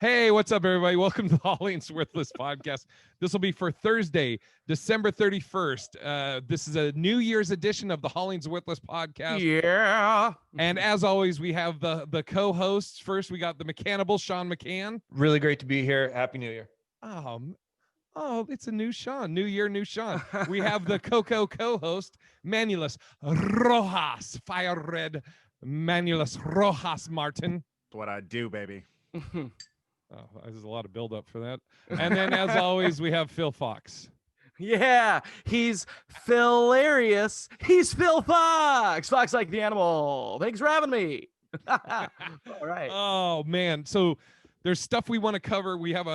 Hey, what's up, everybody? Welcome to the HollingsWorthless podcast. This will be for Thursday, December 31st. This is a New Year's edition of the HollingsWorthless podcast. Yeah. And as always, we have the co-hosts. First, we got the Mechanable, Sean McCann. Really great to be here. Happy New Year. Oh, it's a new Sean. New year, new Sean. We have the Coco co-host, Manulus Rojas, Fire Red Manulus Rojas Martin. That's what I do, baby. Oh, there's a lot of build-up for that. And then, as always, we have Phil Fox. Yeah, he's hilarious. He's Phil Fox. Fox like the animal. Thanks for having me. All right. Oh, man. So there's stuff we want to cover. We have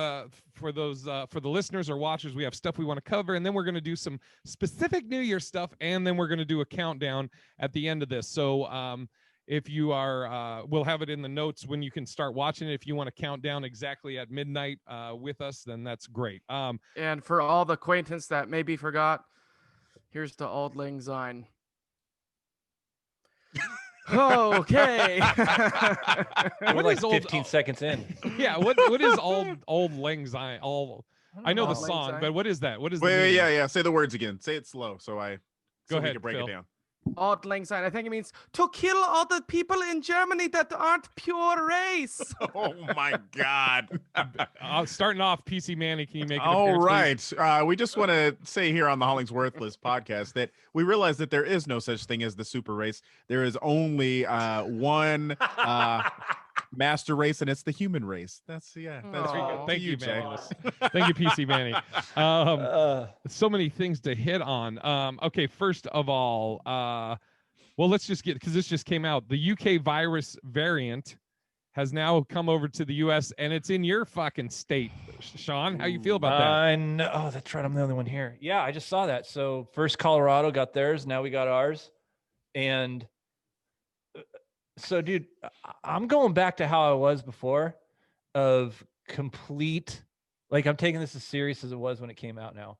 for the listeners or watchers, we have stuff we want to cover. And then we're going to do some specific New Year stuff. And then we're going to do a countdown at the end of this. So, if you are, we'll have it in the notes when you can start watching it. If you want to count down exactly at midnight with us, then that's great. And for all the acquaintance that maybe forgot, here's the Auld Lang Syne. Okay. We're like 15 seconds in. Yeah, what is Auld Lang Syne? I know the song, but what is that? What is Wait, yeah. Say the words again. Say it slow so Go ahead, we can break Phil. it down. Auld Lang Syne. I think it means to kill all the people in Germany that aren't pure race. Oh my God. Starting off, PC Manny, can you make it? All right. We just want to say here on the HollingsWorthless podcast that we realize that there is no such thing as the super race. There is only one master race, and it's the human race. That's very good. Thank you, Jay. Manny. Thank you, PC Manny. So many things to hit on. Okay, first of all, well, let's just get, because this just came out. The UK virus variant has now come over to the US, and it's in your fucking state. Sean, how you feel about that? I know. Oh, that's right. I'm the only one here. Yeah, I just saw that. So first Colorado got theirs. Now we got ours. And so, dude, I'm going back to how I was before, of complete, like, I'm taking this as serious as it was when it came out now.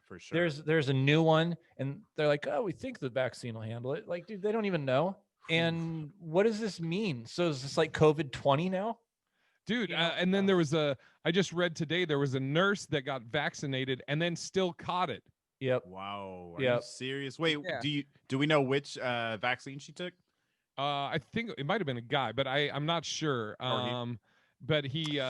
For sure. There's a new one, and they're like, oh, we think the vaccine will handle it. Like, dude, they don't even know. And what does this mean? So is this like COVID-20 now? Dude, and then there was I just read today, there was a nurse that got vaccinated and then still caught it. Yep. Wow. Are you serious? Wait, Yeah. do we know which vaccine she took? I think it might have been a guy, but I'm not sure. But he You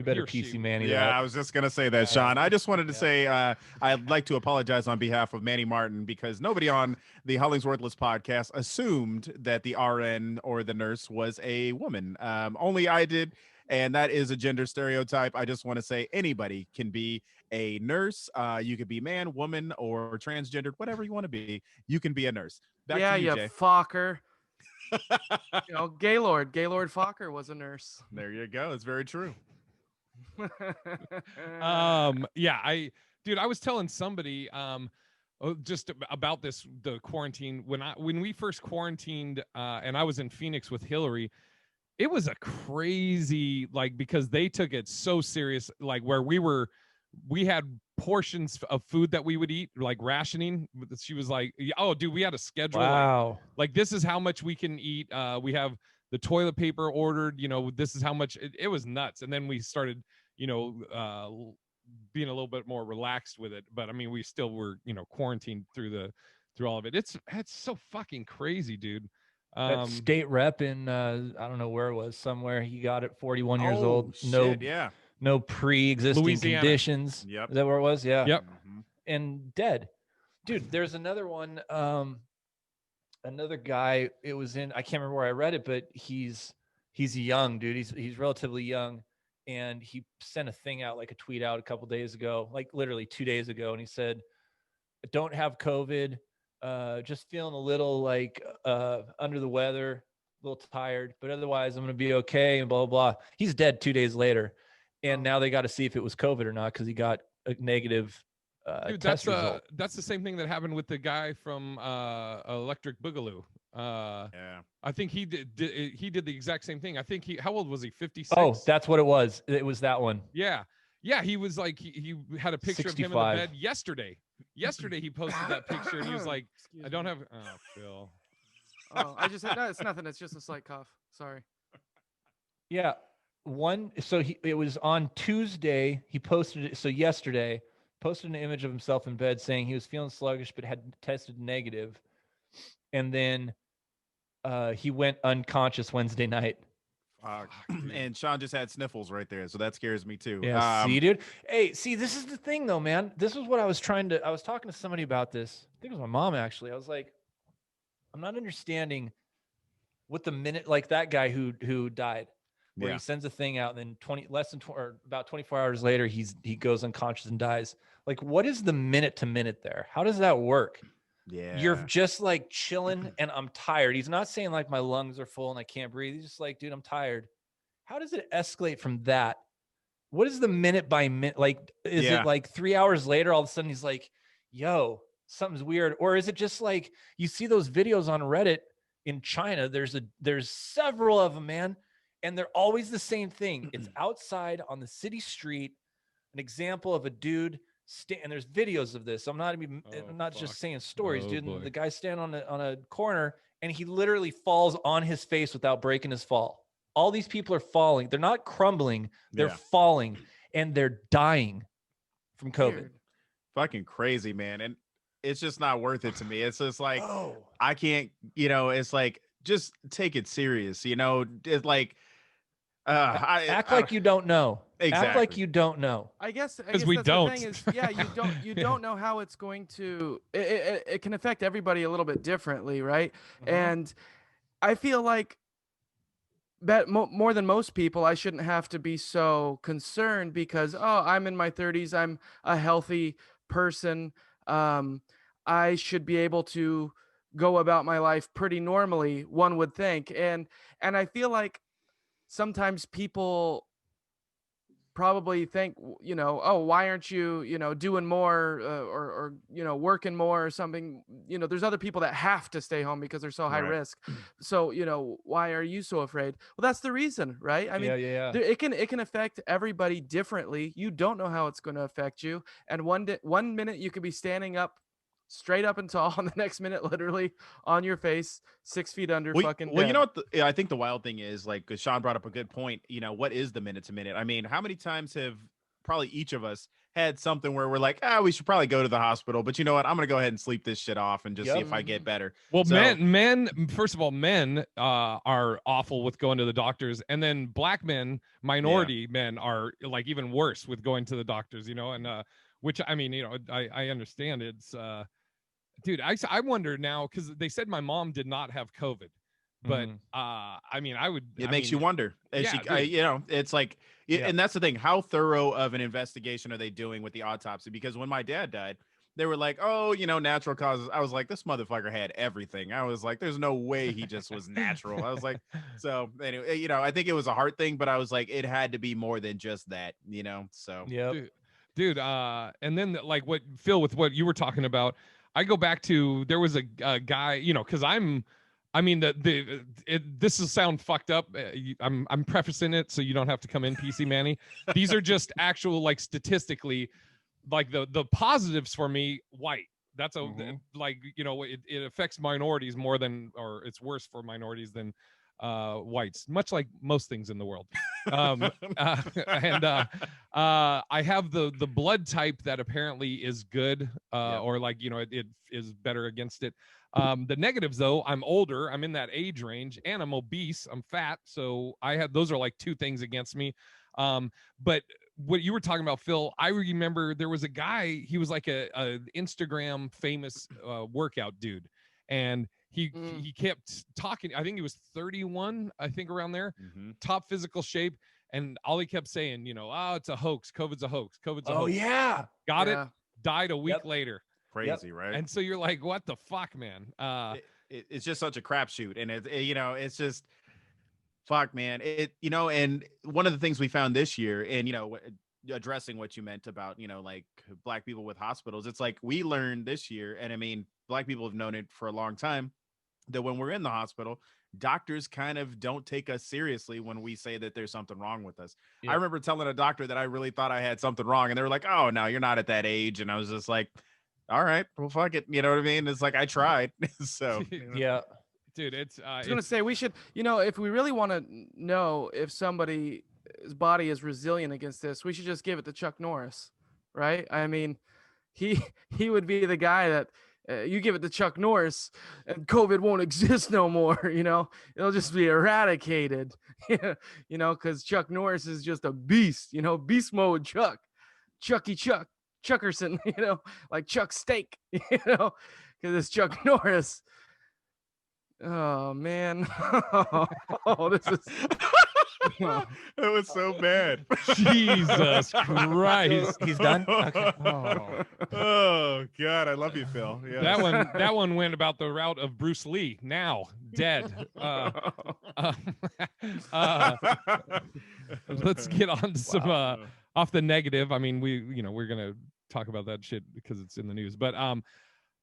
better PC Manny. Yeah, that. I was just gonna say that, Sean. I just wanted to say I'd like to apologize on behalf of Manny Martin, because nobody on the HollingsWorthless podcast assumed that the RN or the nurse was a woman. Only I did, and that is a gender stereotype. I just want to say anybody can be a nurse. You could be man, woman, or transgendered, whatever you want to be. You can be a nurse. Back to you, Jay. fucker. Gaylord Fokker was a nurse. There you go. It's very true. Yeah, I was telling somebody just about the quarantine when we first quarantined and I was in Phoenix with Hillary. It was a crazy, like, because they took it so serious, like where we had portions of food that we would eat, like rationing. She was like, oh, dude, we had a schedule. Wow. Like this is how much we can eat. We have the toilet paper ordered, this is how much. It was nuts. And then we started, being a little bit more relaxed with it. But I mean, we still were, quarantined through all of it. It's so fucking crazy, dude. That state rep in I don't know where it was, somewhere, he got it 41 years old. No pre-existing Louisiana. conditions. Yep. Is that where it was? Yeah. Yep. And dead. Dude, there's another one. Another guy, it was in, I can't remember where I read it, but he's young, dude. He's relatively young. And he sent a thing out, like a tweet out a couple days ago, like literally 2 days ago. And he said, don't have COVID. Just feeling a little like under the weather, a little tired, but otherwise I'm going to be okay, and blah, blah, blah. He's dead 2 days later. And now they got to see if it was COVID or not, because he got a negative Dude, test result. That's the same thing that happened with the guy from Electric Boogaloo. I think he did the exact same thing. I think how old was he? 56? Oh, that's what it was. It was that one. Yeah. He was like, he had a picture 65. of him in the bed yesterday. Yesterday he posted that picture and he was like, I don't have, Phil. Oh, I just, no, it's nothing. It's just a slight cough. Sorry. Yeah. it was on Tuesday. He posted it. So yesterday, posted an image of himself in bed saying he was feeling sluggish but had tested negative, and then he went unconscious Wednesday night. And Sean just had sniffles right there, so that scares me too. Yeah, see, dude. Hey, see, this is the thing, though, man. This is what I was talking to somebody about this. I think it was my mom, actually. I was like, I'm not understanding what the minute, like that guy who died, where he sends a thing out, and then about 24 hours later, he goes unconscious and dies. Like, what is the minute to minute there? How does that work? Yeah, You're just like chilling and I'm tired. He's not saying like my lungs are full and I can't breathe. He's just like, dude, I'm tired. How does it escalate from that? What is the minute by minute? Like, is it like 3 hours later, all of a sudden he's like, yo, something's weird? Or is it just like, you see those videos on Reddit in China, there's several of them, man. And they're always the same thing. It's outside on the city street, an example of a dude and there's videos of this. I'm not just saying stories, dude. And the guy standing on a corner and he literally falls on his face without breaking his fall. All these people are falling. They're not crumbling. They're falling and they're dying from COVID. Weird. Fucking crazy, man. And it's just not worth it to me. It's just like, I can't, it's like, just take it serious. It's like, act like you don't know. Exactly. Act like you don't know. I guess because we don't. The thing is, you don't know how it's going to. It can affect everybody a little bit differently, right? Mm-hmm. And I feel like more than most people, I shouldn't have to be so concerned because I'm in my 30s. I'm a healthy person. I should be able to go about my life pretty normally, one would think. And I feel like sometimes people probably think, why aren't you, doing more or working more or something? There's other people that have to stay home because they're so high risk. So, why are you so afraid? Well, that's the reason, right? I mean, it can affect everybody differently. You don't know how it's going to affect you. And one minute you could be standing up straight up and tall, and the next minute literally on your face, 6 feet under fucking dead. Well, you know what? I think the wild thing is, like, because Sean brought up a good point. What is the minute to minute? I mean, how many times have probably each of us had something where we're like, we should probably go to the hospital, but you know what? I'm gonna go ahead and sleep this shit off and just see if I get better. Well, men, first of all, men are awful with going to the doctors, and then black men, minority men are like even worse with going to the doctors. And which I mean, I understand it's. Dude, I wonder now because they said my mom did not have COVID, but I mean, It makes you wonder. It's like, and that's the thing. How thorough of an investigation are they doing with the autopsy? Because when my dad died, they were like, natural causes. I was like, this motherfucker had everything. I was like, there's no way he just was natural. I was like, so anyway, I think it was a heart thing, but I was like, it had to be more than just that, So yeah, dude. And then like what Phil with what you were talking about. I go back to there was a guy, because this will sound fucked up. I'm prefacing it so you don't have to come in, PC Manny. These are just actual, like, statistically, like the positives for me, white. That's it affects minorities more than, or it's worse for minorities than whites, much like most things in the world. I have the blood type that apparently is good, or like, it is better against it. The negatives, though, I'm older, I'm in that age range, and I'm obese, I'm fat. So those are like two things against me. But what you were talking about, Phil, I remember there was a guy, he was like a Instagram famous workout dude. And he kept talking. I think he was 31, I think around there, top physical shape. And all he kept saying, it's a hoax. COVID's a hoax. COVID's a hoax. Oh, yeah. Got it. Died a week later. Crazy, right? And so you're like, what the fuck, man? It's just such a crapshoot. And it's just, fuck, man. And one of the things we found this year, and, addressing what you meant about, like black people with hospitals, it's like we learned this year, and I mean, black people have known it for a long time, that when we're in the hospital, doctors kind of don't take us seriously when we say that there's something wrong with us. I remember telling a doctor that I really thought I had something wrong, and they were like, oh, no, you're not at that age. And I was just like, all right, well, fuck it. You know what I mean? It's like, I tried. So, yeah. Dude, it's I was gonna say we should, if we really want to know if somebody body is resilient against this. We should just give it to Chuck Norris, right? I mean, he would be the guy that you give it to Chuck Norris and COVID won't exist no more. It'll just be eradicated. Because Chuck Norris is just a beast. Beast mode Chuck Chuckerson. Like Chuck Steak. Because it's Chuck Norris. Oh man. This is. It was so bad. Jesus Christ. He's done. Okay. Oh God, I love you, Phil. Yeah. That one went about the route of Bruce Lee, now dead. Let's get on to some off the negative. I mean, we're gonna talk about that shit because it's in the news. But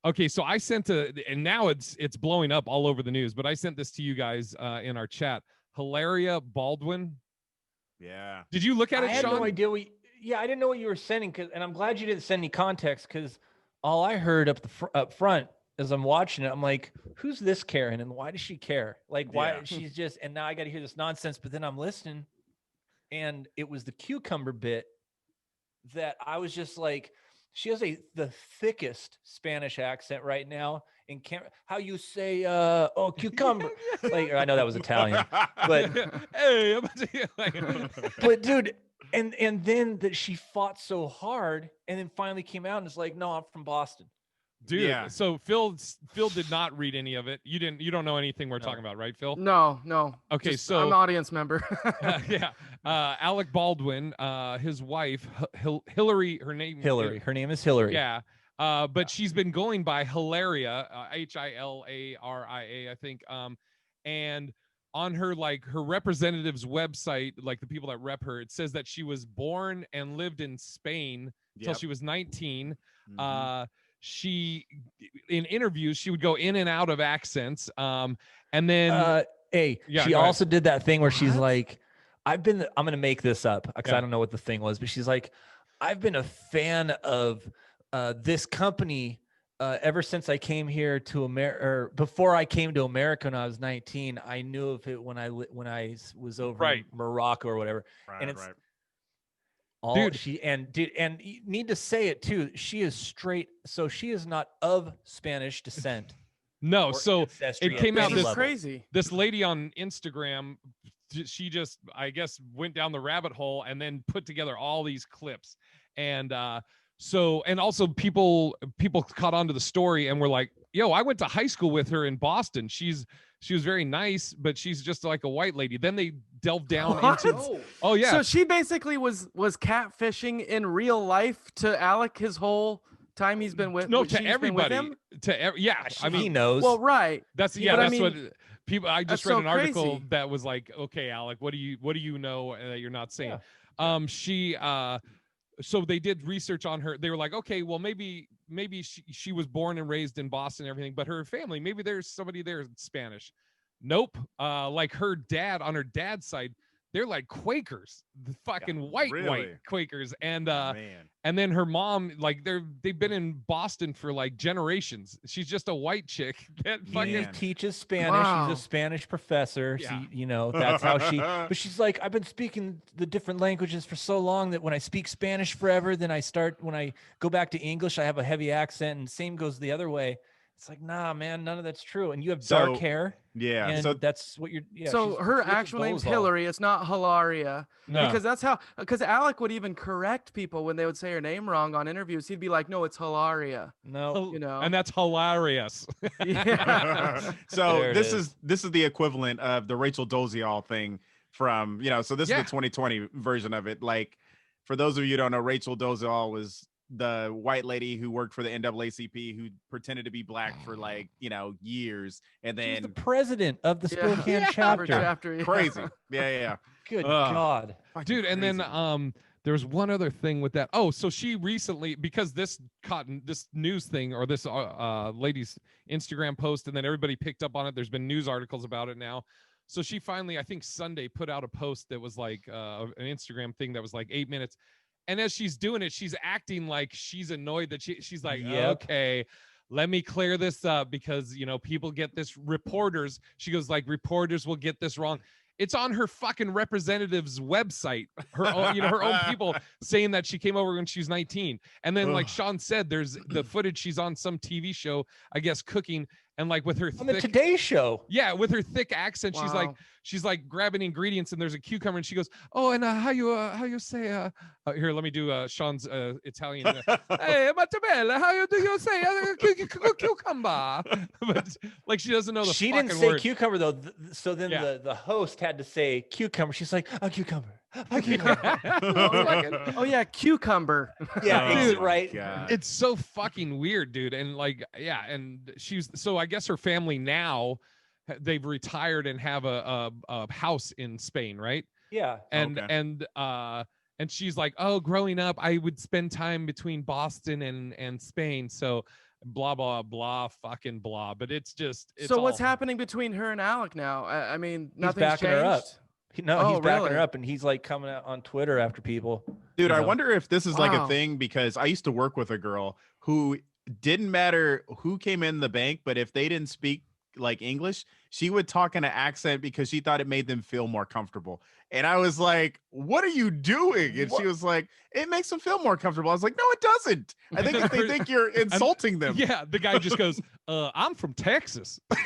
okay, so I sent and now it's blowing up all over the news. But I sent this to you guys in our chat. Hilaria Baldwin. Yeah. Did you look at it, I had Sean? no idea. I didn't know what you were sending, and I'm glad you didn't send any context, because all I heard up front as I'm watching it, I'm like, who's this Karen, and why does she care? Like, why she's just, and now I got to hear this nonsense. But then I'm listening, and it was the cucumber bit that I was just like, she has the thickest Spanish accent right now. And how you say cucumber? Like, I know that was Italian, but hey, but dude, and then that she fought so hard, and then finally came out and is like, no, I'm from Boston. Dude, yeah. So Phil did not read any of it. You don't know anything we're talking about, right, Phil? No. Okay, so I'm an audience member. yeah. Alec Baldwin, his wife, Hillary, her name is Hillary. Yeah. But she's been going by Hilaria, Hilaria, I think. And on her representative's website, like the people that rep her, it says that she was born and lived in Spain until she was 19. Mm-hmm. She, in interviews, she would go in and out of accents. And then she also did that thing where she's like, I'm going to make this up because I don't know what the thing was, but she's like, I've been a fan of this company ever since I came here to America, or before I came to America when I was 19. I knew of it when I was over in Morocco or whatever. Right, and it's right. all and you need to say it too. She is straight, so she is not of Spanish descent. No, so it came out this crazy. This lady on Instagram, she just, I guess, went down the rabbit hole and then put together all these clips. And so, and also people caught on to the story and were like, yo, I went to high school with her in Boston. She was very nice, but she's just like a white lady. Then they delved down into, oh yeah. So she basically was catfishing in real life to Alec his whole time he's been with. No, to everybody. I mean, he knows. Well, right. That's what people. I just read an article that was like, okay, Alec, what do you know that you're not saying? Yeah. So they did research on her. They were like, okay, well, maybe she was born and raised in Boston and everything, but her family, maybe there's somebody there Spanish. Nope. Like her dad, on her dad's side, they're like Quakers, the fucking white Quakers. And and then her mom, like they've been in Boston for like generations. She's just a white chick that fucking teaches Spanish. Wow. She's a Spanish professor. Yeah. So, that's how she, but she's like, I've been speaking the different languages for so long that when I speak Spanish forever, then when I go back to English, I have a heavy accent, and same goes the other way. It's like, nah, man, none of that's true. And you have dark hair. Yeah. And so that's what you're. Yeah, so her actual name's Hillary. It's not Hilaria. No. Because Alec would even correct people when they would say her name wrong on interviews. He'd be like, no, it's Hilaria. No. And that's hilarious. Yeah. So this is the equivalent of the Rachel Dolezal thing from, so this is the 2020 version of it. Like, for those of you who don't know, Rachel Dolezal was the white lady who worked for the NAACP who pretended to be black for years, and then she was the president of the Spokane chapter. Crazy. Yeah. Good God, dude. And then there's one other thing with that. Oh, so she recently, because this news thing, or this lady's Instagram post, and then everybody picked up on it. There's been news articles about it now. So she finally, I think Sunday, put out a post that was like an Instagram thing that was like 8 minutes. And as she's doing it, she's acting like she's annoyed that she's like, okay, let me clear this up because, people get this, reporters, she goes like, reporters will get this wrong. it's on her fucking representative's website. Her own, her own people saying that she came over when she was 19. And then, like Sean said, there's the footage. She's on some TV show, I guess, cooking, and like with her on the Today Show. Yeah, with her thick accent, she's like grabbing ingredients, and there's a cucumber, and she goes, "Oh, and how you say here? Let me do Sean's Italian. Hey, Matabella, how do you say cucumber?" But like she doesn't know the. She fucking didn't say word. cucumber though, so then the host had to say cucumber. She's like, a cucumber. A cucumber. Oh yeah, cucumber. Yeah, Dude, right. God. It's so fucking weird, dude. And like, yeah, and she's so I guess her family now, they've retired and have a house in Spain, right? Yeah. And she's like, oh, growing up, I would spend time between Boston and Spain. So blah blah blah, fucking blah. But it's so what's happening between her and Alec now? I mean, nothing's backing changed. her up. No, he's backing really? her up, and he's like coming out on Twitter after people. Dude, you I know. wonder if this is like a Wow. thing, because I used to work with a girl who didn't matter who came in the bank, but if they didn't speak like English, she would talk in an accent because she thought it made them feel more comfortable. And I was like, what are you doing? And she was like, it makes them feel more comfortable. I was like, no, it doesn't. I think if they think you're insulting them. Yeah, the guy just goes, I'm from Texas. Wow,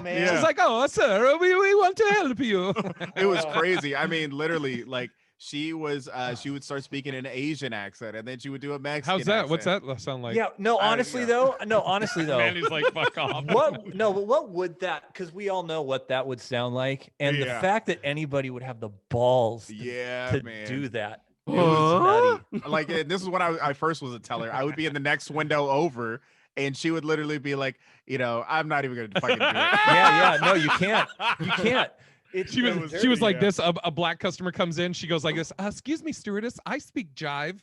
man. Yeah. She's like, oh, sir, we want to help you. It was crazy. I mean, literally, like she would start speaking in an Asian accent, and then she would do a Mexican How's that? accent. What's that sound like? Yeah. No, honestly though. Manny's like, fuck off. What would that? Because we all know what that would sound like, and the Yeah. fact that anybody would have the balls to man. do that. It Huh? was nutty. Like, and this is when I first was a teller. I would be in the next window over, and she would literally be like, I'm not even gonna fucking do it. Yeah. No, you can't. You can't. She was like this. A black customer comes in. She goes like this. Excuse me, stewardess. I speak jive.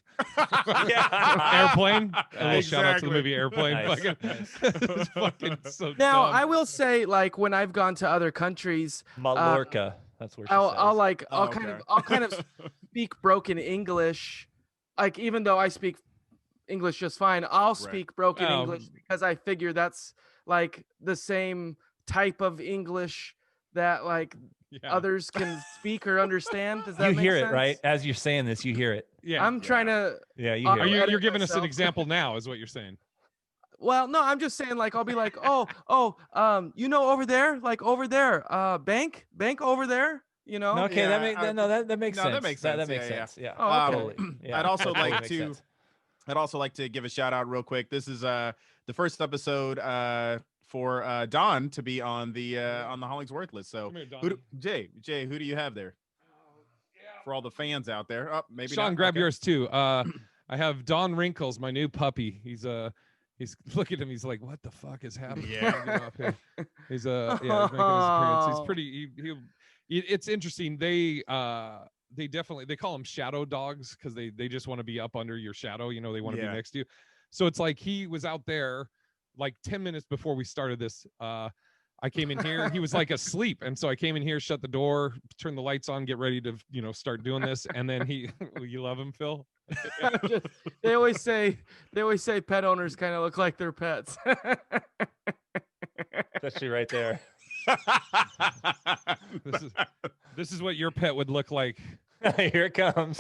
Airplane. A little shout out to the movie Airplane. Nice. Fucking, it's fucking so Now, dumb. I will say, like, when I've gone to other countries, Mallorca. That's where she I'll says. kind of speak broken English. Like, even though I speak English just fine, I'll speak broken English because I figure that's like the same type of English that like others can speak or understand. Does that You make hear sense? it, right? As you're saying this, you hear it. Yeah. I'm trying to. Yeah, you Are hear you- it. You're giving us an myself. example now, is what you're saying. Well, no, I'm just saying, like, I'll be like, over there, like over there, bank over there, Okay, Yeah, that makes sense. that makes That sense. makes Yeah, sense. Yeah. Oh, okay. Totally. Yeah, I'd also that totally like makes to sense. I'd also like to give a shout out real quick. This is the first episode for Don to be on the HollingsWorthless. So Come here, who Donnie. Jay, who do you have there? For all the fans out there. Oh, maybe Sean, not. grab Okay. yours too. I have Don Wrinkles, my new puppy. He's look at him. He's like, what the fuck is happening? Yeah. Get off here. He's he's making his appearance. He's pretty. It's interesting. They definitely they call them shadow dogs because they just want to be up under your shadow. They want to be next to you. So it's like he was out there like 10 minutes before we started this. I came in here. He was like asleep, and so I came in here, shut the door, turn the lights on, get ready to start doing this. And then you love him, Phil. They always say pet owners kind of look like their pets. Especially right there. This is what your pet would look like. Here it comes.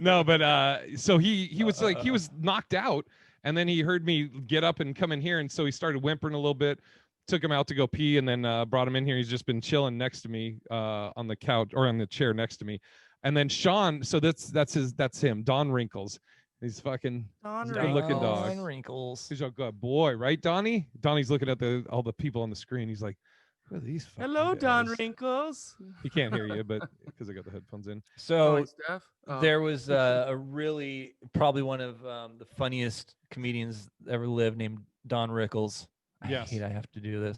No, but so he was like he was knocked out, and then he heard me get up and come in here, and so he started whimpering a little bit. Took him out to go pee, and then brought him in here. He's just been chilling next to me on the couch or on the chair next to me. And then Sean, so that's him, Don Wrinkles. He's fucking good-looking dog. Don Wrinkles. He's a good boy, right, Donnie? Donnie's looking at all the people on the screen. He's like, who are these fucking Hello, Don guys? Wrinkles. He can't hear you, but because I got the headphones in. So Hi, Steph. Oh. there was a really probably one of the funniest comedians ever lived named Don Rickles. Yes. I hate I have to do this.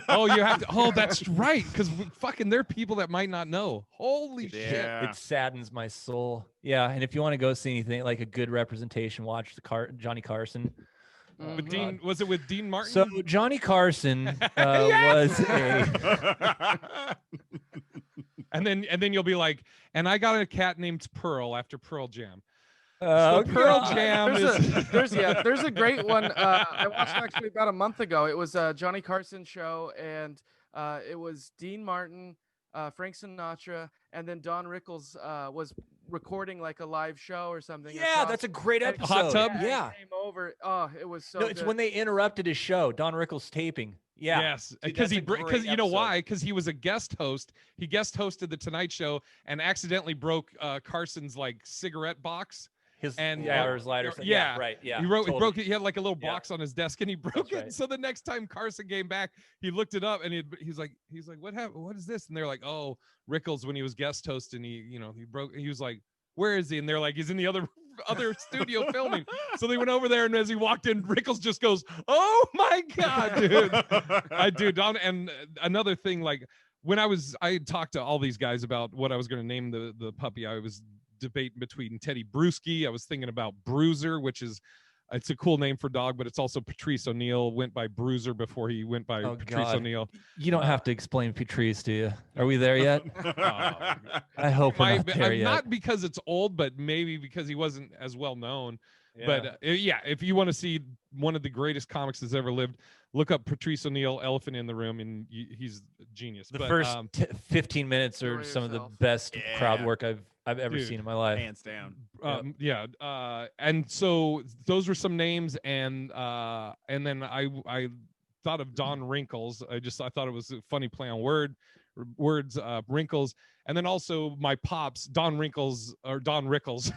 Oh, you have to. Oh, that's right. Because fucking there are people that might not know. Holy shit. Yeah. It saddens my soul. Yeah, and if you want to go see anything like a good representation, watch Johnny Carson. With Dean, was it with Dean Martin? So Johnny Carson was a and then you'll be like, and I got a cat named Pearl after Pearl Jam. So Pearl God. Jam There's a great one. I watched actually about a month ago. It was a Johnny Carson show, and it was Dean Martin, Frank Sinatra, and then Don Rickles was recording like a live show or something. Yeah, that's a great and- episode. Hot Tub? Yeah. Came over. Oh, it was so. No, it's good. when they interrupted his show, Don Rickles taping. Yeah. Yes, Dude, because that's a great because you know episode. why? Because he was a guest host. He guest hosted the Tonight Show and accidentally broke Carson's like cigarette box. His And or his lighter. yeah, right. Yeah. He totally. broke it. He had like a little Yeah. box on his desk, and he broke That's it. right. So the next time Carson came back, he looked it up, and he's like, what happened? What is this? And they're like, oh, Rickles, when he was guest hosting, he broke. He was like, where is he? And they're like, he's in the other studio filming. So they went over there, and as he walked in, Rickles just goes, oh my God, dude. Don. And another thing, like when I had talked to all these guys about what I was going to name the puppy. I was debating between Teddy Bruschi. I was thinking about Bruiser, which is it's a cool name for dog, but it's also Patrice O'Neill went by Bruiser before he went by Patrice O'Neill. You don't have to explain Patrice, do you? Are we there yet? I hope we're not there yet. Not because it's old, but maybe because he wasn't as well known. Yeah. But yeah, if you want to see one of the greatest comics that's ever lived, look up Patrice O'Neill, Elephant in the Room, and he's a genius. The but, first 15 minutes are Enjoy some of the yourself. best crowd Yeah. work I've ever Dude. seen in my life. Hands down. And so those were some names, and then I thought of Don Wrinkles. I thought it was a funny play on words, wrinkles. And then also my pops, Don Rickles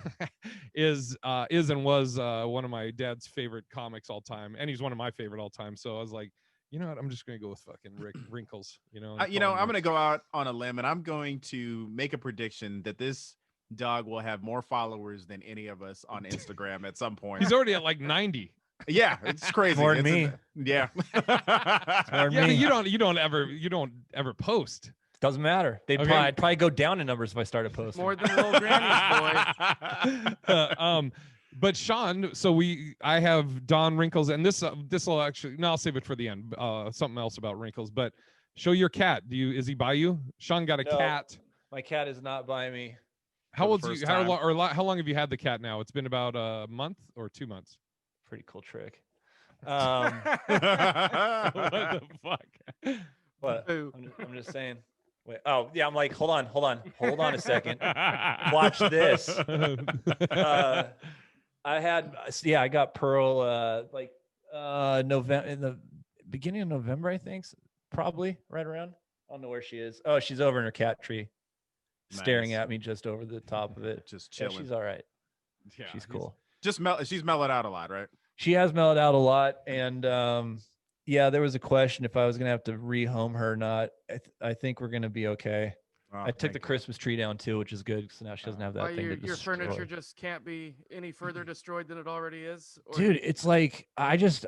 is and was one of my dad's favorite comics all time, and he's one of my favorite all time. So I was like, you know what, I'm just gonna go with fucking Wrinkles. I'm gonna go out on a limb, and I'm going to make a prediction that this dog will have more followers than any of us on Instagram at some point. He's already at like 90. Yeah, it's crazy. More than me. Yeah. More than Yeah, me. but you don't ever post. Doesn't matter. I'd probably go down in numbers if I started posting. More than little granny's boy. But Sean, so I have Don Wrinkles, and this will actually, no, I'll save it for the end. Something else about Wrinkles, but show your cat. Is he by you? Sean got a No. got. My cat is not by me. How For old the you? first How time. long? Or how long have you had the cat now? It's been about a month or 2 months. Pretty cool trick. What the fuck? What? Boo. I'm just saying. Wait. Oh yeah. I'm like, hold on a second. Watch this. I got Pearl November, in the beginning of November, I think, probably right around. I don't know where she is. Oh, she's over in her cat tree, staring Nice. at me just over the top of it. Just Yeah, chilling. she's all right. Yeah, She's cool. She's mellowed out a lot, right? She has mellowed out a lot, and yeah, there was a question if I was gonna have to rehome her or not. I think we're gonna be okay. Oh, I took thank the God. Christmas tree down too, which is good, so now she doesn't have that Why thing your to destroy. furniture just can't be any further destroyed than it already is? Or Dude, it's like I just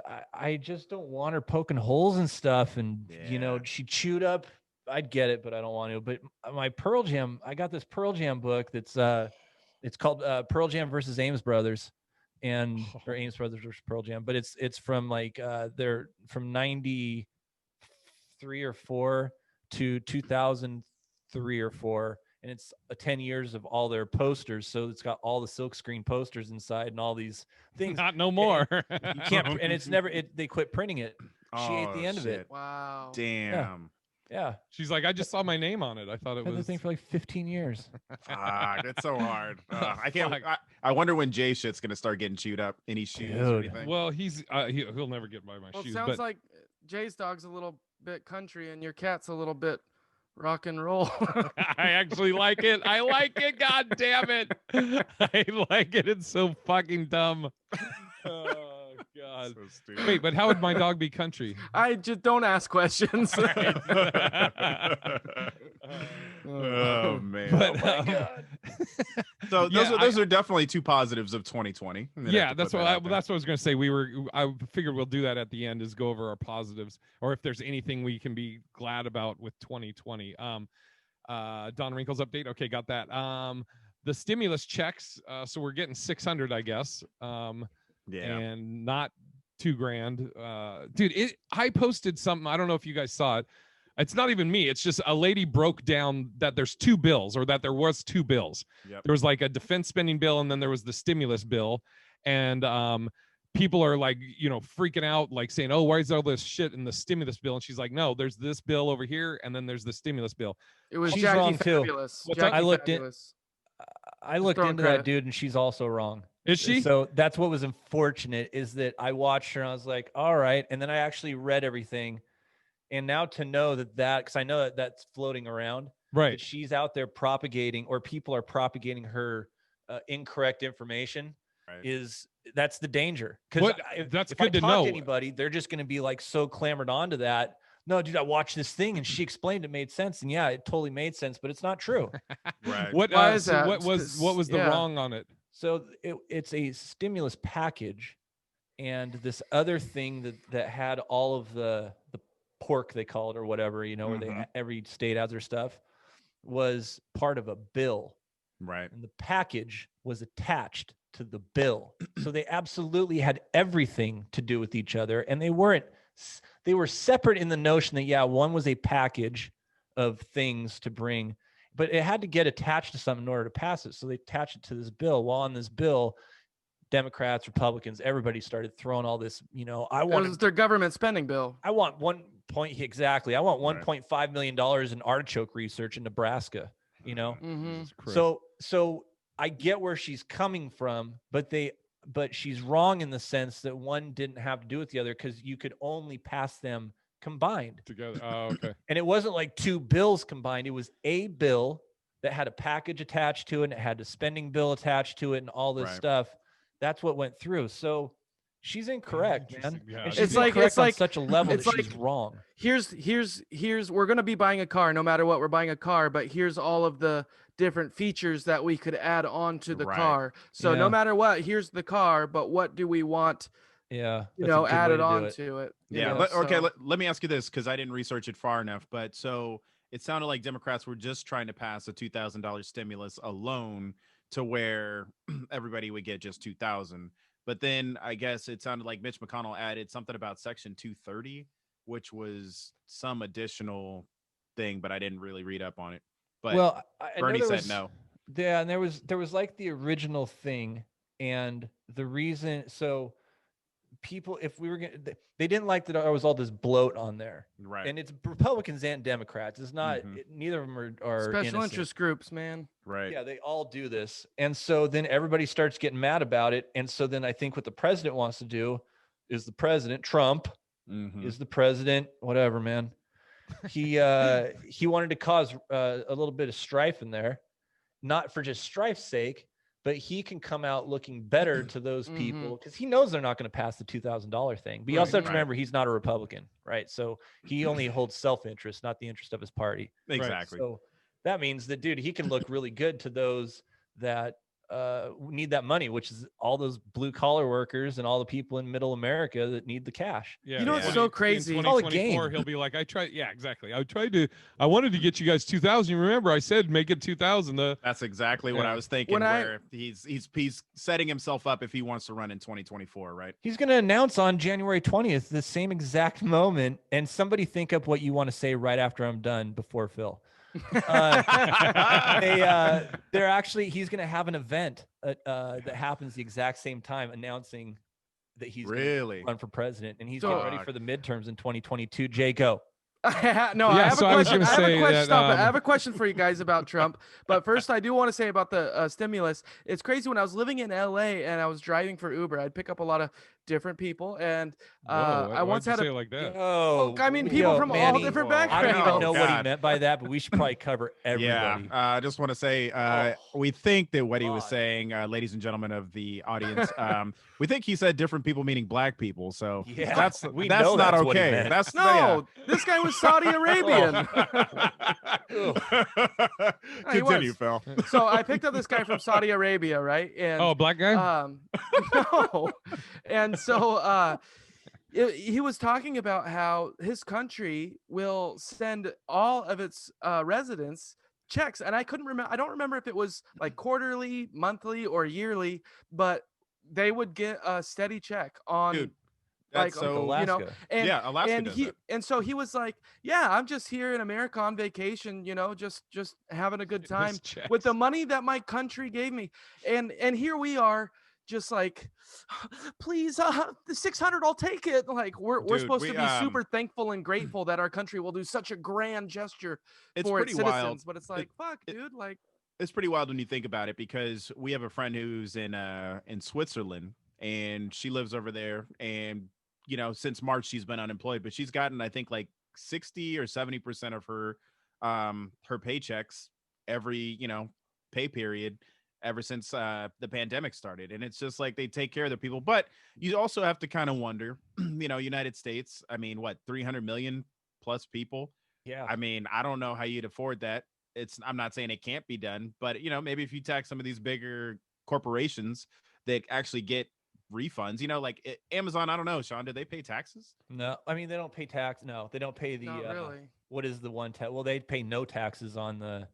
don't want her poking holes and stuff, and Yeah. she chewed up. I'd get it, but I don't want to. But my Pearl Jam, I got this Pearl Jam book that's it's called Pearl Jam versus Ames Brothers, or Ames Brothers versus Pearl Jam, but it's from like they're from 93 or 4 to 2003 or 4, and it's 10 years of all their posters. So it's got all the silkscreen posters inside and all these things. Not no more. You can't, and it's never. They quit printing it. She ate the end of it. shit. wow. Damn. Yeah, She's like, I just saw my name on it. I thought it had the was. thing for like 15 years. Fuck, it's so hard. I can't. Fuck. I wonder when Jay shit's gonna start getting chewed up. Any shoes or Dude. anything? Well, he'll never get by my Well, it shoes. sounds But like Jay's dog's a little bit country and your cat's a little bit rock and roll. I actually like it. I like it. God damn it. I like it. It's so fucking dumb. Oh God. So stupid. Wait, but how would my dog be country? I just don't ask questions. Oh man. But, Oh my God. So yeah, those are definitely two positives of 2020. I'm gonna Yeah, have to that's put what that out there. that's what I was gonna say. I figured we'll do that at the end, is go over our positives, or if there's anything we can be glad about with 2020. Don Wrinkles update. Okay, got that. The stimulus checks. So we're getting 600, I guess. Yeah. And not $2,000. Dude, I posted something. I don't know if you guys saw it. It's not even me. It's just a lady broke down that there's two bills, or that there was two bills. Yep. There was like a defense spending bill, and then there was the stimulus bill. And people are like, freaking out, like saying, oh, why is all this shit in the stimulus bill? And she's like, no, there's this bill over here, and then there's the stimulus bill. It was She's Jackie wrong, too. Fabulous. What's Jackie that? I looked throwing into credit. that dude, and she's also wrong. Is she? So that's what was unfortunate, is that I watched her and I was like, all right. And then I actually read everything. And now to know that, because I know that that's floating around, Right. that she's out there propagating, or people are propagating her incorrect information, Right. that's the danger. Because that's if good I to talk know. to anybody, they're just going to be like so clamored onto that. No, dude, I watched this thing and she explained it made sense. And yeah, it totally made sense, but it's not true. Right. Why is so that? what was the Yeah. wrong on it? So it's a stimulus package, and this other thing that had all of the pork, they call it, or whatever, where every state has their stuff, was part of a bill. Right. And the package was attached to the bill. So they absolutely had everything to do with each other. And they were separate in the notion that, yeah, one was a package of things to bring, but it had to get attached to something in order to pass it. So they attached it to this bill. While on this bill, Democrats, Republicans, everybody started throwing all this, It was their government spending bill. I want $1.5 million in artichoke research in Nebraska, Mm-hmm. So I get where she's coming from, but she's wrong in the sense that one didn't have to do with the other, because you could only pass them combined Together. Oh, okay. And it wasn't like two bills combined. It was a bill that had a package attached to it, and it had a spending bill attached to it, and all this stuff. That's what went through. So she's incorrect, man. Yeah, And she's it's like on such a level it's that she's like- wrong. Here's we're gonna be buying a car no matter what. We're buying a car, but here's all of the different features that we could add on to the Right. car. So Yeah. no matter what, here's the car, but what do we want, Yeah, that's a good way added to do on it. to it? Yeah. So- Let me ask you this, because I didn't research it far enough. But so it sounded like Democrats were just trying to pass a $2,000 stimulus alone, to where everybody would get just $2,000. But then I guess it sounded like Mitch McConnell added something about Section 230, which was some additional thing, but I didn't really read up on it. But Well, I know Bernie there said was- no. Yeah, and there was like the original thing, and the reason. So people, if we were gonna, they didn't like that there was all this bloat on there, Right. and it's Republicans and Democrats. It's not Mhm. neither of them are special innocent. interest groups, man. Right. Yeah, they all do this. And so then everybody starts getting mad about it. And so then I think what the president wants to do is Trump Mhm. is the president, whatever, man. He wanted to cause a little bit of strife in there, not for just strife's sake, but he can come out looking better to those people, because he knows they're not going to pass the $2,000 thing. But you also have to Right. remember, he's not a Republican, right? So he only holds self-interest, not the interest of his party. Exactly. So that means that, dude, he can look really good to those that need that money, which is all those blue collar workers and all the people in middle America that need the cash. Yeah. You know what's so crazy? In It's all a 2024, game. he'll be like, yeah, exactly. I wanted to get you guys 2,000. Remember, I said make it 2,000. That's exactly what Yeah. I was thinking. When I- Where he's setting himself up if he wants to run in 2024, right? He's going to announce on January 20th, the same exact moment. And somebody think up what you want to say right after I'm done before Phil. They're actually, he's going to have an event that happens the exact same time, announcing that he's gonna Really? run for president, and he's So- getting ready for the midterms in 2022. Jay, go. I have so a I was question. gonna I have a say question. that, Stop it. I have a question for you guys about Trump. But first, I do want to say about the stimulus. It's crazy. When I was living in LA and I was driving for Uber, I'd pick up a lot of different people, and Whoa, I once why'd had you say a. it like that. Oh, I mean, people from all Manny, different I don't even backgrounds. know what he God. meant by that, but we should probably cover everybody. Yeah. I just want to say Oh, we think that what he was God. saying, ladies and gentlemen of the audience, we think he said different people meaning black people. So Yeah, that's we that's know not that's what he okay. meant. That's No, this guy was Saudi Arabian. He Continue, was. Phil. So I picked up this guy from Saudi Arabia, right? And Oh, black guy? no. And so he was talking about how his country will send all of its residents checks, and I couldn't remember. I don't remember if it was like quarterly, monthly, or yearly, but they would get a steady check on Dude, That's like, so you know, Alaska. and yeah, Alaska and does he that. and so he was like, yeah, I'm just here in America on vacation, you know, just having a good Getting his time with the checks. money that my country gave me. And here we are, just like, please, the 600, I'll take it. Like, we're Dude, supposed to we be super thankful and grateful that our country will do such a grand gesture it's for pretty its wild. citizens, but it's It, like, fuck, it, dude, like, it's pretty wild when you think about it because we have a friend who's in Switzerland and she lives over there and you know since March she's been unemployed but she's gotten I think like 60 or 70% of her paychecks every you know pay period ever since the pandemic started and it's just like they take care of their people but you also have to kind of wonder you know United States I mean what 300 million plus people Yeah. I mean I don't know how you'd afford that it's I'm not saying it can't be done, but you know, maybe if you tax some of these bigger corporations that actually get refunds, you know, like Amazon, I don't know, Sean, do they pay taxes? No, I mean they don't pay tax. No, they don't pay not the really. what is the one tax? Well, they pay no taxes on the.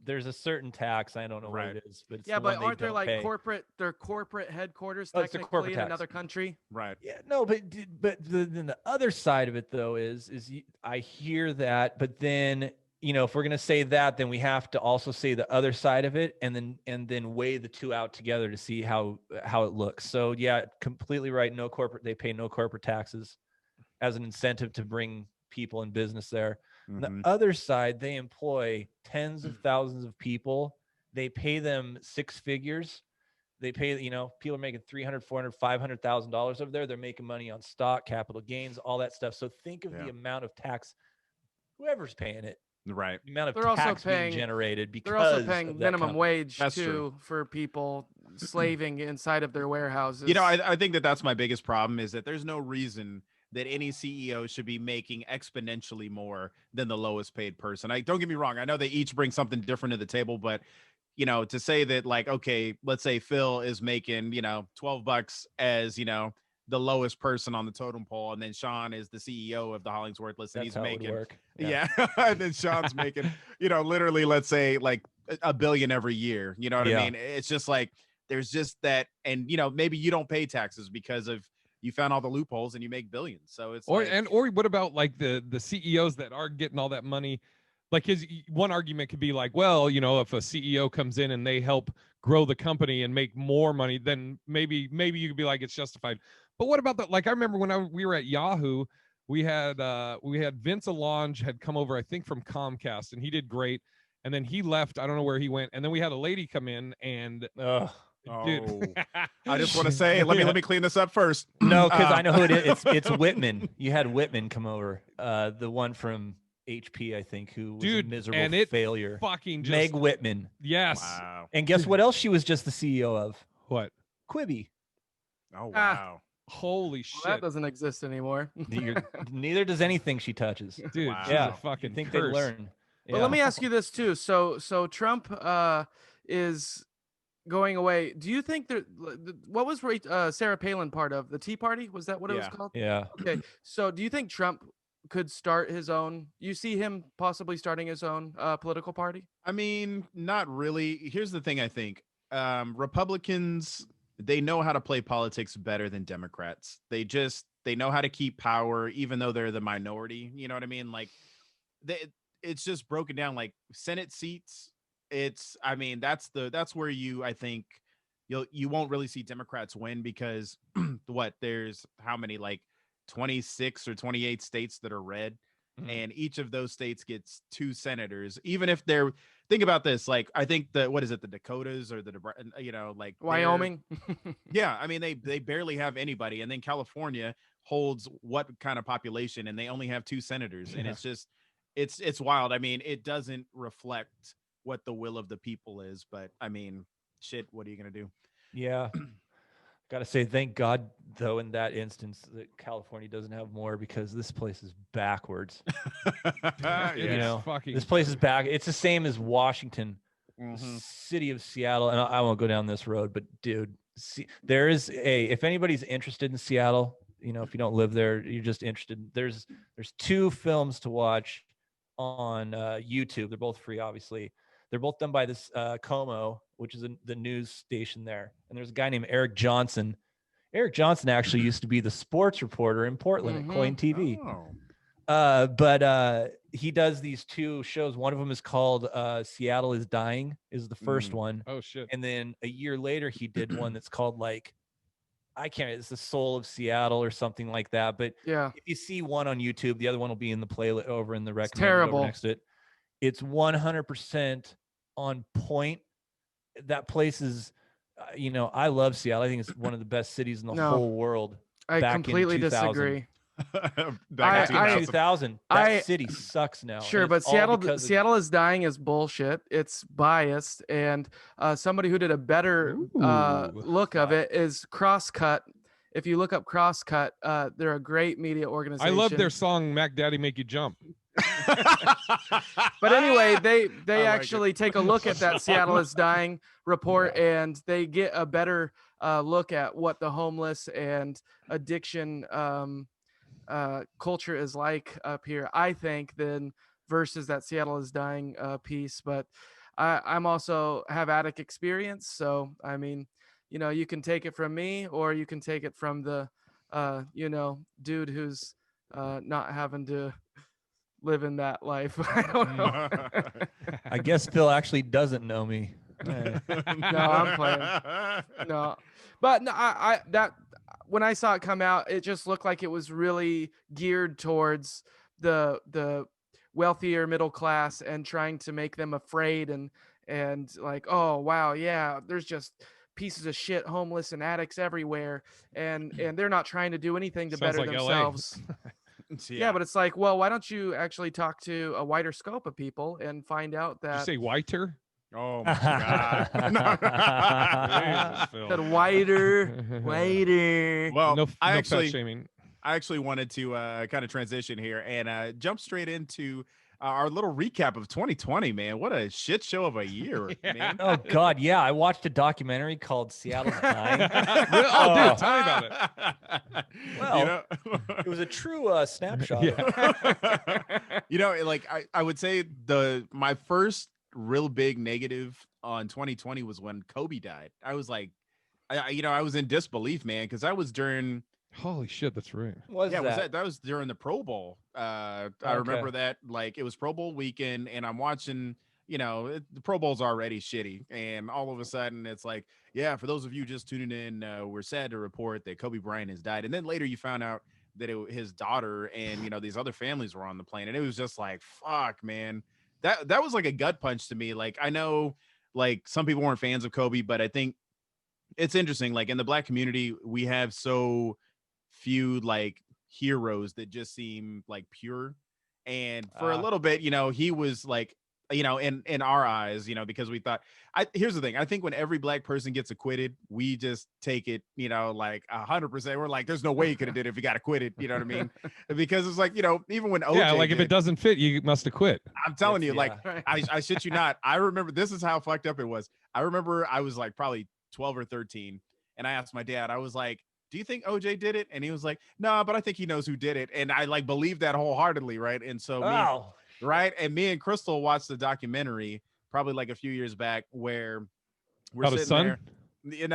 There's a certain tax. I don't know what Right. it is, but it's Yeah, the but one they aren't there don't like pay. their corporate headquarters Oh, it's a corporate technically in tax. another country? Right. Yeah, no, but then the other side of it though is I hear that, but then you know if we're gonna say that, then we have to also say the other side of it, and then weigh the two out together to see how it looks. So yeah, completely right. No corporate, they pay no corporate taxes as an incentive to bring people in business there. On the Mhm. other side, they employ tens of thousands of people. They pay them six figures. They pay, you know, people are making 300, 400, $500,000 over there. They're making money on stock, capital gains, all that stuff. So think of Yeah. the amount of tax, whoever's paying it, Right. the amount of They're also tax being paying generated they're also because paying of that minimum company. wage That's too true. for people slaving inside of their warehouses. You know, I think that that's my biggest problem is that there's no reason that any CEO should be making exponentially more than the lowest paid person. I don't get me wrong. I know they each bring something different to the table, but you know, to say that like, okay, let's say Phil is making, you know, 12 bucks as, you know, the lowest person on the totem pole. And then Sean is the CEO of the Hollingsworthless and That's he's how it would making, work. yeah. And then Sean's making, you know, literally, let's say like a billion every year. You know what I Yeah. mean? It's just like, there's just that. And, you know, maybe you don't pay taxes because of, you found all the loopholes and you make billions. So it's Or like, or what about like the CEOs that are getting all that money? Like his one argument could be like, well, you know, if a CEO comes in and they help grow the company and make more money, then maybe you could be like it's justified. But what about that? Like I remember when we were at Yahoo, we had Vince Alonge had come over, I think from Comcast, and he did great. And then he left. I don't know where he went. And then we had a lady come in and Ugh. dude. oh, I just want to say, let me clean this up first. No, because I know who it is. Um, It's Whitman. You had Whitman come over, the one from HP, I think, who was Dude, a miserable and it failure. fucking just Meg Whitman. yes. Wow. And guess what else she was just the CEO of? What? Quibi. Oh, Ah. wow. Holy Well, that shit. doesn't exist anymore. Neither does anything she touches. Dude, Wow. she's Yeah, a fucking you think curse. they learn. But let me ask you this too. So Trump is going away. Do you think what was Sarah Palin part of? The Tea Party? Was that what it was Yeah. called? Yeah. Okay. So do you think Trump could start his own? You see him possibly starting his own political party? I mean, not really. Here's the thing I think. Republicans, they know how to play politics better than Democrats. They know how to keep power even though they're the minority. You know what I mean? Like they it's just broken down like Senate seats. It's I mean, that's where I think you won't really see Democrats win because what there's how many like 26 or 28 states that are red Mhm. and each of those states gets two senators even if they're think about this like I think the what is it the Dakotas or you know like Wyoming. yeah I mean they barely have anybody and then California holds what kind of population and they only have two senators and Yeah. it's just it's wild. I mean it doesn't reflect what the will of the people is but I mean shit what are you gonna do? Yeah. Got to say, thank God, though, in that instance, that California doesn't have more because this place is backwards. It You is know, fucking this place is back. It's the same as Washington, Mhm. city of Seattle. And I won't go down this road, but dude, there is if anybody's interested in Seattle, you know, if you don't live there, you're just interested. There's two films to watch on YouTube. They're both free, obviously. They're both done by this Como, which is the news station there. And there's a guy named Eric Johnson, Eric Johnson actually used to be the sports reporter in Portland at Coin TV. But he does these 2 shows. One of them is called Seattle is Dying, is the first one. Oh shit. And then a year later he did one that's called like, I can't, it's the Soul of Seattle or something like that. But Yeah. if you see one on YouTube, the other one will be in the playlist over in the recommended terrible. over next to it. It's 100% on point. That place is, I love Seattle. I think it's one of the best cities in the whole world. I completely disagree. Back in 2000, that city sucks now. Sure, but Seattle is Dying is bullshit. It's biased, and somebody who did a better look of it is Crosscut. If you look up Crosscut, they're a great media organization. I love their song "Mac Daddy Make You Jump." But anyway, they actually take a look at that Seattle is Dying report, and they get a better look at what the homeless and addiction culture is like up here, I think, than versus that Seattle is Dying piece. But I'm also have addict experience, so I mean, you can take it from me, or you can take it from the dude who's not having to live in that life. I don't know. I guess Phil actually doesn't know me. No, I'm playing. No, but no, I that when I saw it come out, it just looked like it was really geared towards the wealthier middle class and trying to make them afraid and like, oh wow, yeah, there's just pieces of shit, homeless and addicts everywhere, and they're not trying to do anything to Sounds better like themselves. Yeah, but it's like, well, why don't you actually talk to a wider scope of people and find out that Did you say whiter? Oh my god! that wider. Well, no I fat shaming. actually wanted to kind of transition here and jump straight into our little recap of 2020. Man, what a shit show of a year, man! Oh God, yeah, I watched a documentary called Seattle's Dying. Oh, dude, tell me about it. Well, it was a true snapshot. Yeah. Like I would say my first real big negative on 2020 was when Kobe died. I was like, I was in disbelief, man, because that was during. Holy shit, that's right. That was during the Pro Bowl. I remember that, like, it was Pro Bowl weekend, and I'm watching. The Pro Bowl's already shitty, and all of a sudden it's like, yeah, for those of you just tuning in, we're sad to report that Kobe Bryant has died. And then later you found out that his daughter and these other families were on the plane, and it was just like, fuck, man. That was like a gut punch to me. Like, I know, like, some people weren't fans of Kobe, but I think it's interesting. Like, in the Black community, we have so few like heroes that just seem like pure. And for a little bit, he was like, in our eyes, because we thought, here's the thing. I think when every Black person gets acquitted, we just take it, like 100%. We're like, there's no way he could have did it if he got acquitted. You know what I mean? Because it's like, even when OJ, yeah, like if it doesn't fit, you must have quit. I'm telling you, like, I shit you not. I remember, this is how fucked up it was. I remember I was like probably 12 or 13, and I asked my dad, I was like, do you think OJ did it? And he was like, no, but I think he knows who did it. And I like believed that wholeheartedly, right? And so right. And me and Crystal watched the documentary probably like a few years back where we're about sitting there.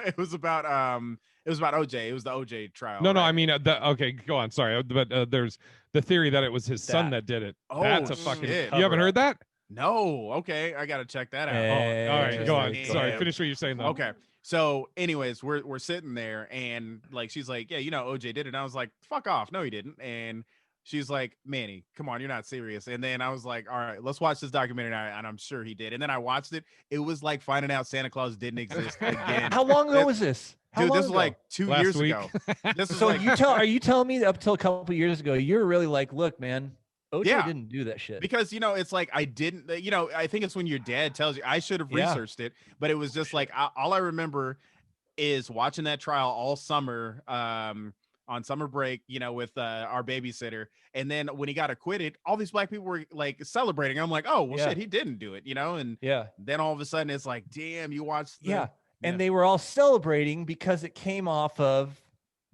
It was about OJ. It was the OJ trial. No, right? I mean, okay, go on. Sorry, but there's the theory that it was his son that did it. Oh, that's a fucking. shit. You haven't heard that? No. Okay, I gotta check that out. All right, go on. Sorry, finish what you're saying though. Okay. So, anyways, we're sitting there, and like she's like, yeah, OJ did it. And I was like, fuck off, no, he didn't. And she's like, Manny, come on, you're not serious. And then I was like, all right, let's watch this documentary. And I'm sure he did. And then I watched it. It was like finding out Santa Claus didn't exist again. How long ago was this? Dude, this was like 2 years ago. This so like, are you telling me up till a couple years ago, you're really like, look, man, OJ didn't do that shit? Because, it's like I didn't, I think it's when your dad tells you. I should have researched it, but it was just like, all I remember is watching that trial all summer on summer break, with our babysitter. And then when he got acquitted, all these Black people were like celebrating. I'm like, oh, well, shit, he didn't do it, and then all of a sudden it's like, damn, you watched. And they were all celebrating because it came off of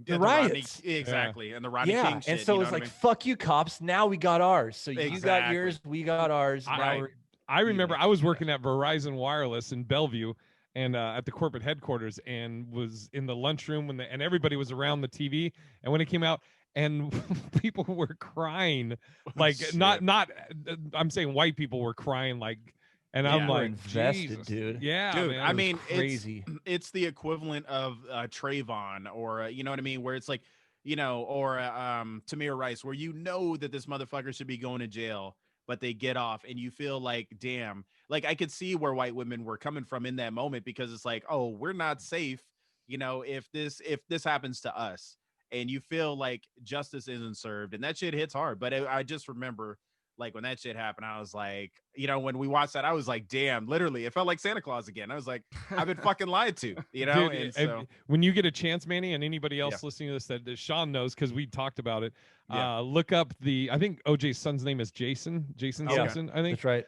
the riots. Exactly. And the Rodney King shit. And so it's like, fuck you, cops. Now we got ours. So you got yours, we got ours. I remember I was working at Verizon Wireless in Bellevue, and at the corporate headquarters, and was in the lunchroom and everybody was around the TV, and when it came out, and people were crying, like shit. not I'm saying white people were crying, like, and I'm Yeah. We're like, invested, Jesus. dude. Yeah, Dude, man. I It was mean, crazy. it's the equivalent of Trayvon or you know what I mean, where it's like, you know, or Tamir Rice, where you know that this motherfucker should be going to jail, but they get off, and you feel like, damn, like I could see where white women were coming from in that moment, because it's like, oh, we're not safe, you know, if this happens to us, and you feel like justice isn't served, and that shit hits hard. But I just remember, like, when that shit happened, I was like, you know, when we watched that, I was like, damn, literally, it felt like Santa Claus again. I was like, I've been fucking lied to, you know? Dude, And so, when you get a chance, Manny, and anybody else Yeah. listening to this that Sean knows, because we talked about it, Yeah. look up I think OJ's son's name is Jason Yeah. Simpson, I think. That's right.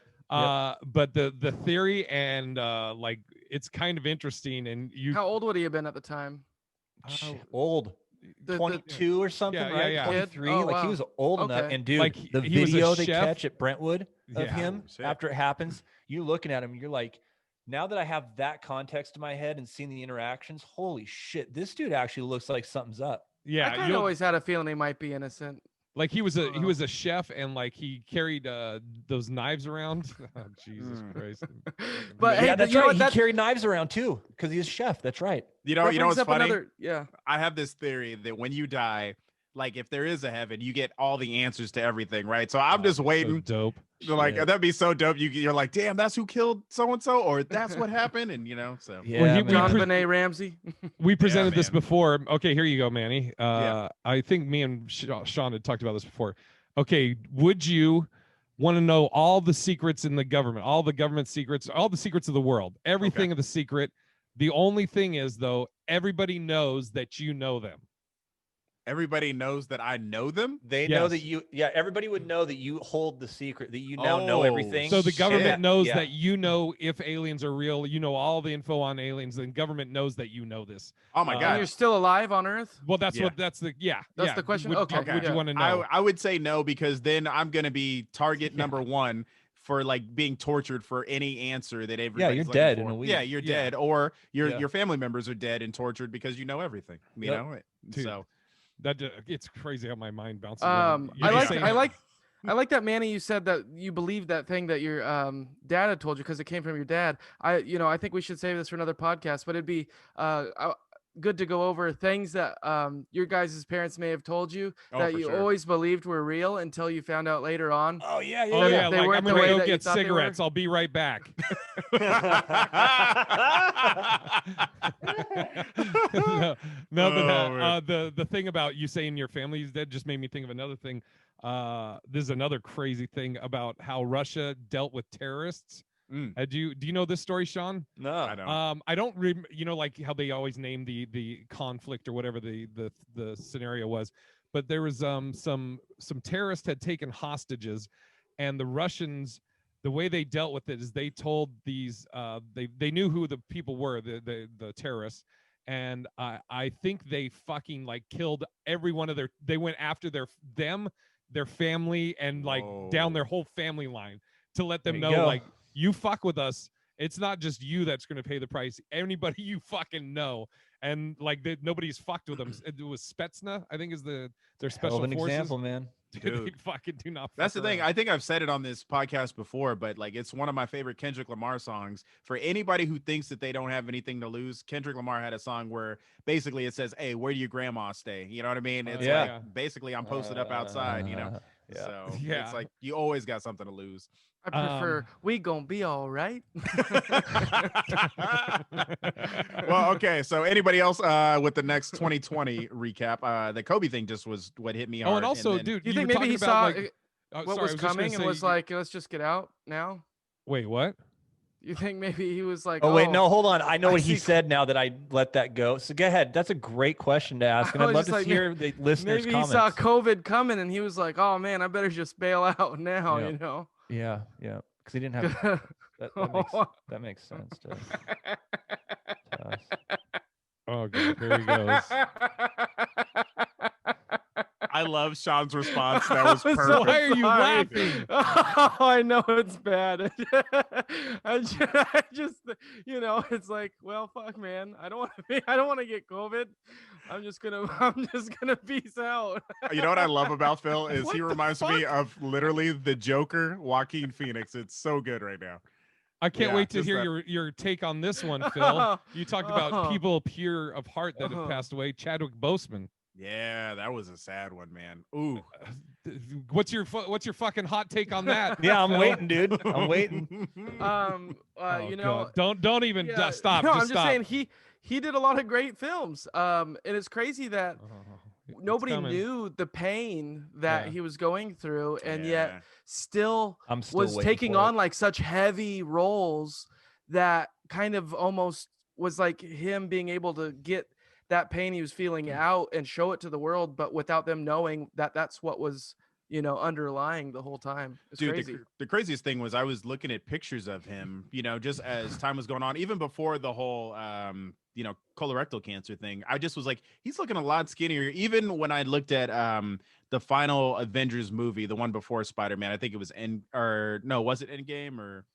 But the theory, and like, it's kind of interesting, and you How old would he have been at the time? Old. The- 22 or something, Yeah, yeah, right? yeah. 23. Oh, like he wow. was old enough. Okay. And dude, Like, the he was a video they chef. catch at Brentwood of Yeah. him Oh, shit. after it happens, you looking at him, you're like, now that I have that context in my head and seeing the interactions, holy shit, this dude actually looks like something's up. yeah, I kind of you'll- always had a feeling he might be innocent. like he was know. a chef, and like he carried those knives around. Oh, Jesus Christ. But hey, yeah, that's you know right. what, He that- carried knives around too because he's a chef. That's right. you know, that you know brings what's up funny? yeah. I have this theory that when you die, like if there is a heaven, you get all the answers to everything, right? So I'm just So waiting. dope. Like, Shit. that'd be so dope. You're like, damn, that's who killed so and so, or that's what happened, and you know, so Yeah, Well, he- man. John pre- Benet Ramsey. We presented this man. before. Okay, here you go, Manny. Yeah. I think me and Sean had talked about this before. Okay, would you want to know all the secrets in the government, all the government secrets, all the secrets of the world, everything of the secret? The only thing is, though, everybody knows that you know them. everybody knows that I know them. They know that Yes. everybody would know that you hold the secret, that you now know Oh, everything. So the government Shit. knows Yeah. that you know if aliens are real. You know all the info on aliens. The government knows that you know this. Oh my And And god. you're still alive on Earth? Well, that's Yeah. what that's the That's the question? Would, Okay, would you yeah. want to know? I would say no, because then I'm gonna be target number one for like being tortured for any answer that everybody's you're looking dead for. in a week. Yeah, you're Yeah. dead, or Yeah. your family members are dead and tortured because you know everything. You Yep. know, Dude. so That it's crazy how my mind bounces. around. I You're like saying- I like that, Manny. You said that you believe that thing that your dad had told you because it came from your dad. I think we should save this for another podcast, but it'd be good to go over things that your guys' parents may have told you Oh, that for you sure. always believed were real until you found out later on. Oh yeah, Oh yeah, They like weren't I'm the gonna way go that you get thought they were? cigarettes. I'll be right back. no, but Oh, the thing about you saying your family is dead just made me think of another thing. This is another crazy thing about how Russia dealt with terrorists. Do you know this story, Sean? No. I don't. I don't you know, like how they always name the conflict or whatever the scenario was, but there was some terrorists had taken hostages, and the Russians, the way they dealt with it is they told these they knew who the people were, the terrorists, and I think they fucking like killed every one of they went after their family, and like down their whole family line to let them There you know, go. like, you fuck with us, it's not just you that's going to pay the price. Anybody you fucking know, and like nobody's fucked with them. It was Spetsnaz, I think, is their Hell special of an forces. example, man. Dude, they Dude. fucking do not. That's fuck the thing. around. I think I've said it on this podcast before, but like it's one of my favorite Kendrick Lamar songs. For anybody who thinks that they don't have anything to lose, Kendrick Lamar had a song where basically it says, "Hey, where do your grandma stay?" You know what I mean? It's Yeah. like basically I'm posted up outside. You know, Yeah. so Yeah. it's like you always got something to lose. I prefer we gonna be all right. Well, okay. So anybody else with the next 2020 recap? The Kobe thing just was what hit me hard. Oh, and also, then- dude, Do you you think were maybe talking he about, saw like, what sorry, I was just gonna coming and say- was like, let's just get out now? wait, what? You think maybe he was like, Oh wait, no, hold on. I know I what he see- said now that I let that go. So go ahead. That's a great question to ask, and I I'd was love just to like, hear the listeners' maybe comments. he saw COVID coming and he was like, oh man, I better just bail out now, Yeah. you know? Yeah, because he didn't have that makes sense to us. Oh god, here he goes. I love Sean's response. That was I'm perfect. so Why are you sorry. laughing? Oh, I know it's bad. I just, it's like, well, fuck, man. I don't want to get COVID. I'm just gonna peace out. You know what I love about Phil is What he the reminds me fuck? of literally the Joker, Joaquin Phoenix. It's so good right now. I can't Yeah, wait to just hear that. your take on this one, Phil. You talked about people pure of heart that have Uh-huh. passed away. Chadwick Boseman. Yeah, that was a sad one, man. Ooh. What's your fucking hot take on that? Yeah, I'm Phil? waiting, dude. I'm waiting. Oh, You know, God. Don't even yeah, stop. no, Just I'm just stop. saying he did a lot of great films. And it's crazy that It's nobody coming. knew the pain that Yeah. he was going through, and Yeah. yet still I'm still was waiting taking for on it. like such heavy roles that kind of almost was like him being able to get that pain he was feeling out and show it to the world, but without them knowing that that's what was, underlying the whole time. It's Dude, crazy. the craziest thing was I was looking at pictures of him, just as time was going on, even before the whole, colorectal cancer thing. I just was like, he's looking a lot skinnier. Even when I looked at the final Avengers movie, the one before Spider-Man, I think it was was it Endgame or?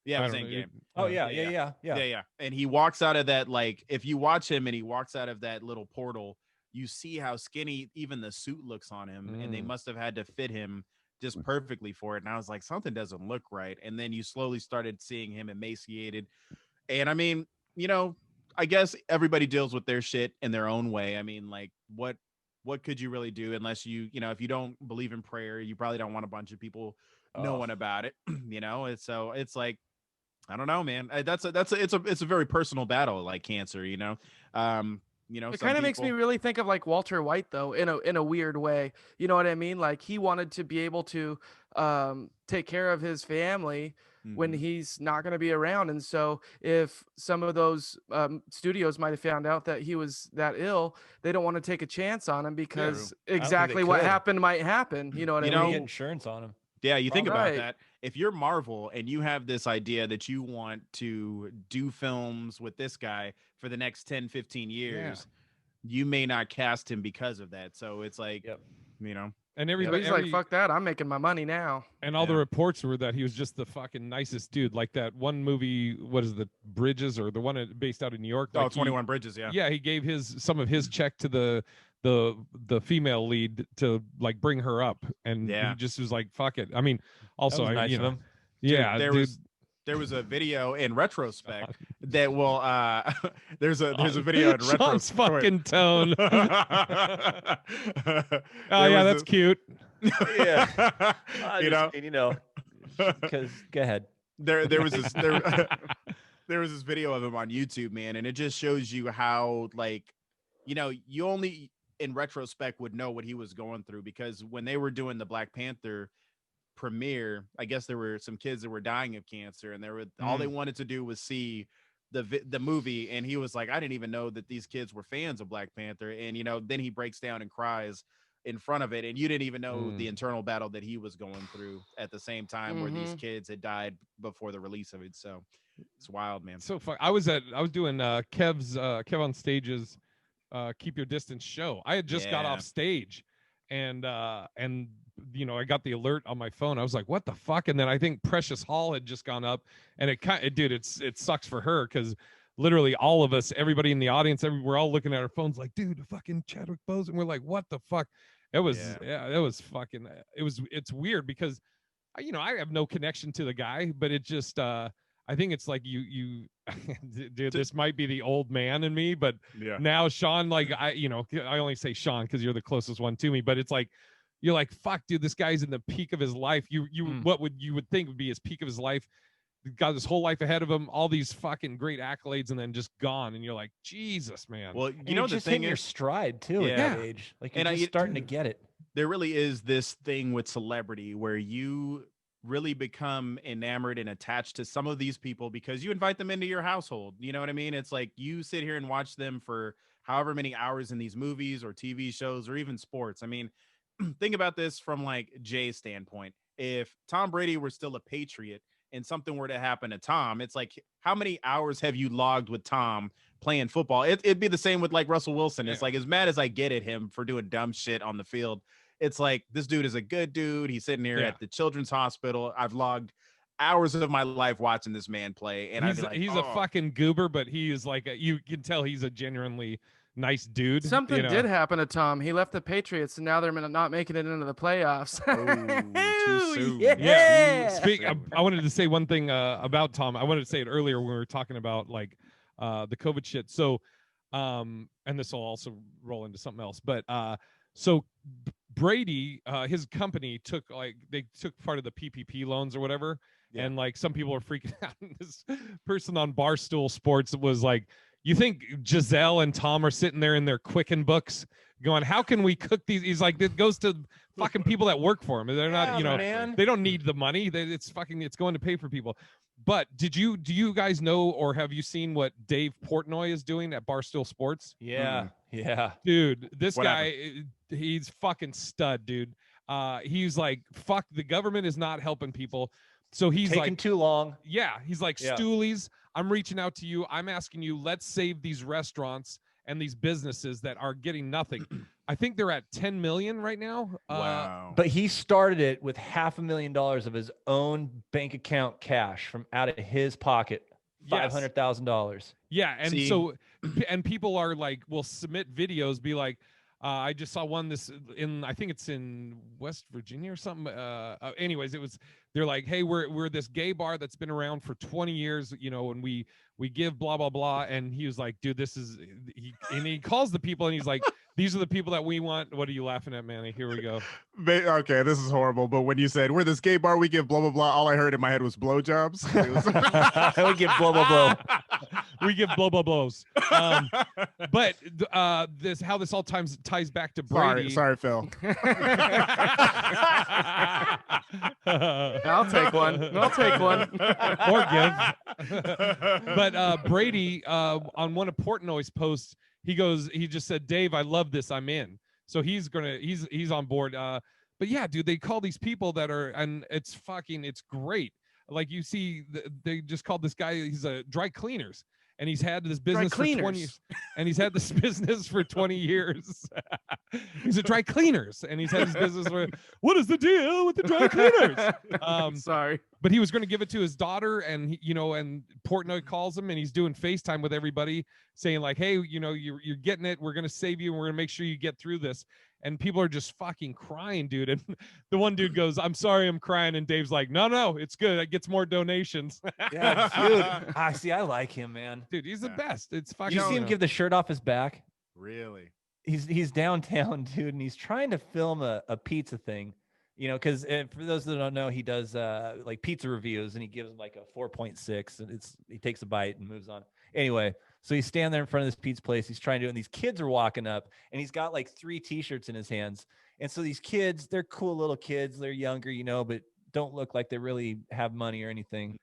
Yeah, it I was don't know. Endgame. Oh yeah. Yeah. And he walks out of that, like, if you watch him and he walks out of that little portal, you see how skinny even the suit looks on him, and they must have had to fit him just perfectly for it. And I was like, something doesn't look right. And then you slowly started seeing him emaciated. And I mean, I guess everybody deals with their shit in their own way. I mean, like, what could you really do unless if you don't believe in prayer, you probably don't want a bunch of people knowing about it, And so it's like, I don't know, man. It's a very personal battle, like cancer, It some kind of makes me people. really think of like Walter White though, in a weird way. You know what I mean? Like he wanted to be able to take care of his family when Mhm. he's not going to be around, and so if some of those studios might have found out that he was that ill, they don't want to take a chance on him because I don't think they exactly what could. happened might happen. You know what You I They wouldn't know, get mean? insurance on him. Yeah, you think about Right. that. If you're Marvel and you have this idea that you want to do films with this guy for the next 10, 15 years, you may not cast him because of that. So it's like, Yep. you know, And But everybody, he's like, fuck that. I'm making my money now. and all the Yeah. reports were that he was just the fucking nicest dude. Like that one movie, what is the Bridges, or the one based out in New York? Like 21 Bridges, yeah. Yeah, he gave some of his check to the female lead to like bring her up, and Yeah. he just was like, fuck it. I mean, also, That was nice of him. yeah, Dude, there was a video in retrospect that will there's a video in Sean's retrospect. fucking tone. Oh There yeah, was that's cute. Yeah. Because go ahead. there was this there was this video of him on YouTube, man, and it just shows you how, like, you only in retrospect would know what he was going through, because when they were doing the Black Panther premiere, I guess there were some kids that were dying of cancer, and all they wanted to do was see the movie, and he was like, I didn't even know that these kids were fans of Black Panther. And then he breaks down and cries in front of it, and you didn't even know the internal battle that he was going through at the same time, where these kids had died before the release of it. So it's wild, man. So I was doing Kev on Stage's Keep Your Distance show. I had just got Yeah. off stage, and I got the alert on my phone. I was like, what the fuck? And then I think Precious Hall had just gone up, and it sucks for her, because literally all of us, everybody in the audience, we're all looking at our phones like, dude, fucking Chadwick Boseman. We're like, what the fuck? It was fucking, it's weird, because I have no connection to the guy, but it just I think it's like you dude, this might be the old man in me, but Yeah. now Sean, like, I only say Sean because you're the closest one to me, but it's like, you're like, fuck, dude, this guy's in the peak of his life. What you would think would be his peak of his life. Got his whole life ahead of him, all these fucking great accolades, and then just gone. And you're like, Jesus, man. Well, And you're the just thing hitting your is, stride too at that age. Like you're just starting to get it. there really is this thing with celebrity where you really become enamored and attached to some of these people because you invite them into your household. You know what I mean? It's like you sit here and watch them for however many hours in these movies or TV shows or even sports. I mean, think about this from like Jay's standpoint. If Tom Brady were still a Patriot and something were to happen to Tom, it's like, how many hours have you logged with Tom playing football? It'd be the same with like Russell Wilson. It's like, as mad as I get at him for doing dumb shit on the field, it's like, this dude is a good dude. He's sitting here Yeah. at the children's hospital. I've logged hours of my life watching this man play, and I'd be like, he's a fucking goober, but he is like you can tell he's a genuinely nice dude. Something you know? did happen to Tom. He left the Patriots, and now they're not making it into the playoffs. too soon. Yeah. I wanted to say one thing about Tom. I wanted to say it earlier when we were talking about like the COVID shit. So, and this will also roll into something else. But so Brady, his company took part of the PPP loans or whatever. Yeah. And like some people are freaking out. This person on Barstool Sports was like, you think Giselle and Tom are sitting there in their Quicken books going, how can we cook these? He's like, it goes to fucking people that work for him. They're not, man. They don't need the money. It's going to pay for people. But do you guys know, or have you seen what Dave Portnoy is doing at Barstool Sports? Yeah. Yeah. Dude, this guy, he's fucking stud, dude. He's like, fuck, the government is not helping people. So he's taking like, too long. Yeah. He's like, Stoolies, I'm reaching out to you. I'm asking you, let's save these restaurants and these businesses that are getting nothing. I think they're at 10 million right now. Wow. But he started it with $500,000 of his own bank account cash from out of his pocket. $500,000. Yeah. And and people are like, will submit videos, be like, I just saw one I think it's in West Virginia or something. Anyways, they're like, hey, we're this gay bar that's been around for 20 years, and we give blah, blah, blah. And he was like, dude, he calls the people and he's like, these are the people that we want. What are you laughing at, Manny? Here we go. Okay, this is horrible. But when you said we're this gay bar, we give blah, blah, blah, all I heard in my head was blowjobs. We give blah, blah, blah. We give blah, blah, blows. But how this all ties back to Brady. Sorry, Phil. I'll take one. Or give. But Brady, on one of Portnoy's posts, he just said, Dave, I love this. I'm in. So he's on board. But yeah, dude, they call these people and it's great. Like you see, they just called this guy, he's a dry cleaners. And he's had this business for 20 years. And he's had this business for 20 years. He's a dry cleaners. And he's had his business for, what is the deal with the dry cleaners? Sorry. But he was going to give it to his daughter, and and Portnoy calls him, and he's doing FaceTime with everybody, saying like, "Hey, you're getting it. We're going to save you, and we're going to make sure you get through this." And people are just fucking crying, dude. And the one dude goes, "I'm sorry, I'm crying," and Dave's like, "No, it's good. It gets more donations." Yeah, dude. I like him, man. Dude, he's the best. It's fucking. You see him give the shirt off his back? Really? He's downtown, dude, and he's trying to film a pizza thing. Because for those that don't know, he does like pizza reviews, and he gives them like a 4.6, and he takes a bite and moves on. Anyway, so he's standing there in front of this pizza place. He's trying to do it, and these kids are walking up, and he's got like 3 T-shirts in his hands. And so these kids, they're cool little kids. They're younger, but don't look like they really have money or anything.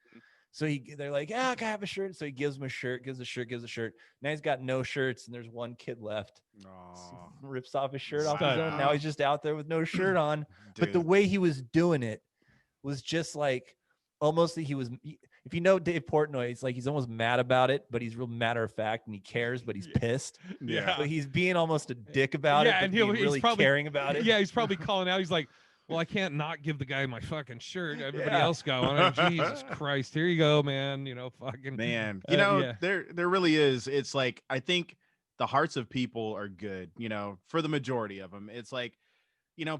So they're like, yeah, can I have a shirt? So he gives them a shirt, gives a shirt. Now he's got no shirts, and there's one kid left. So rips off his shirt off his own. Now he's just out there with no shirt on. But the way he was doing it was just like almost that he was. If you know Dave Portnoy, it's like he's almost mad about it, but he's real matter of fact, and he cares, but he's pissed. Yeah. So he's being almost a dick about it, and he's really probably caring about it. Yeah, he's probably calling out. He's like, well, I can't not give the guy my fucking shirt. Everybody else got one. Oh, Jesus Christ. Here you go, man. Fucking. Man, there really is. It's like, I think the hearts of people are good, for the majority of them. It's like,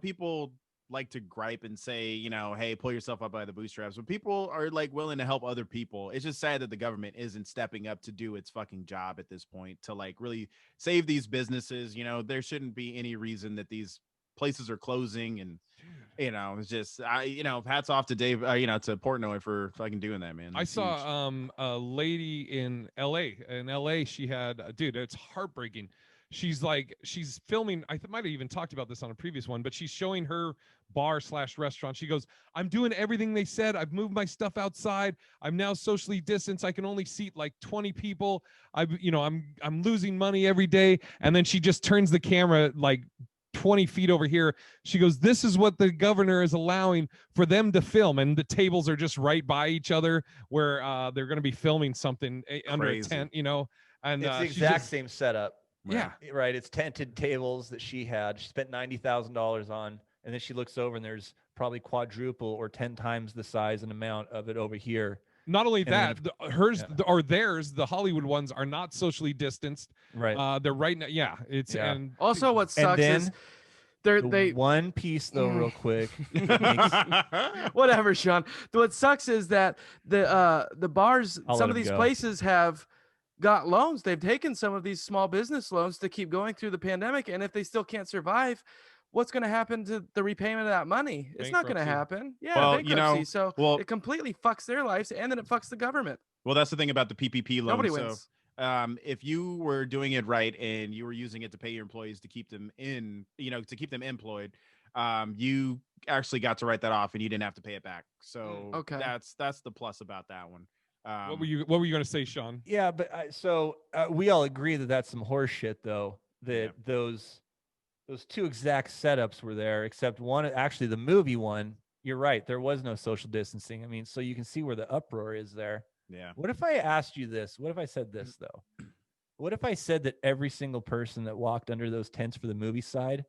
people like to gripe and say, hey, pull yourself up by the bootstraps. But people are like willing to help other people. It's just sad that the government isn't stepping up to do its fucking job at this point to like really save these businesses. There shouldn't be any reason that these places are closing, and it's just hats off to Dave, to Portnoy for fucking doing that, man. That's I saw a lady in LA. She had dude, it's heartbreaking. She's filming. I might have even talked about this on a previous one, but she's showing her bar/restaurant. She goes, I'm doing everything they said. I've moved my stuff outside. I'm now socially distanced. I can only seat like 20 people. I'm losing money every day. And then she just turns the camera like 20 feet over here. She goes, this is what the governor is allowing for them to film, and the tables are just right by each other where they're going to be filming something under a tent, and it's the exact same setup. Yeah, right. It's tented tables that she had. She spent $90,000 on And then she looks over and there's probably quadruple or 10 times the size and amount of it over here. Not only And that, then hers or theirs, the Hollywood ones are not socially distanced. Right. They're right now. Yeah, it's Yeah. and Also, what And sucks then is the one piece though, real quick. that makes- whatever, Sean. What sucks is that the bars, I'll some let of him these go. places have got loans. They've taken some of these small business loans to keep going through the pandemic, and if they still can't survive, what's going to happen to the repayment of that money? It's not going to Bankruptcy. happen. Yeah, Well, bankruptcy. So well- it completely fucks their lives, and then it fucks the government. Well, that's the thing about the PPP loan. Nobody So, wins. if you were doing it right and you were using it to pay your employees to keep them in, to keep them employed, you actually got to write that off and you didn't have to pay it back. So Okay. that's the plus about that one. what were you going to say, Sean? Yeah, but we all agree that that's some horse shit, though. That Yeah. those two exact setups were there, except one, actually the movie one. You're right. There was no social distancing. I mean, so you can see where the uproar is there. Yeah. What if I asked you this? What if I said this though? What if I said that every single person that walked under those tents for the movie side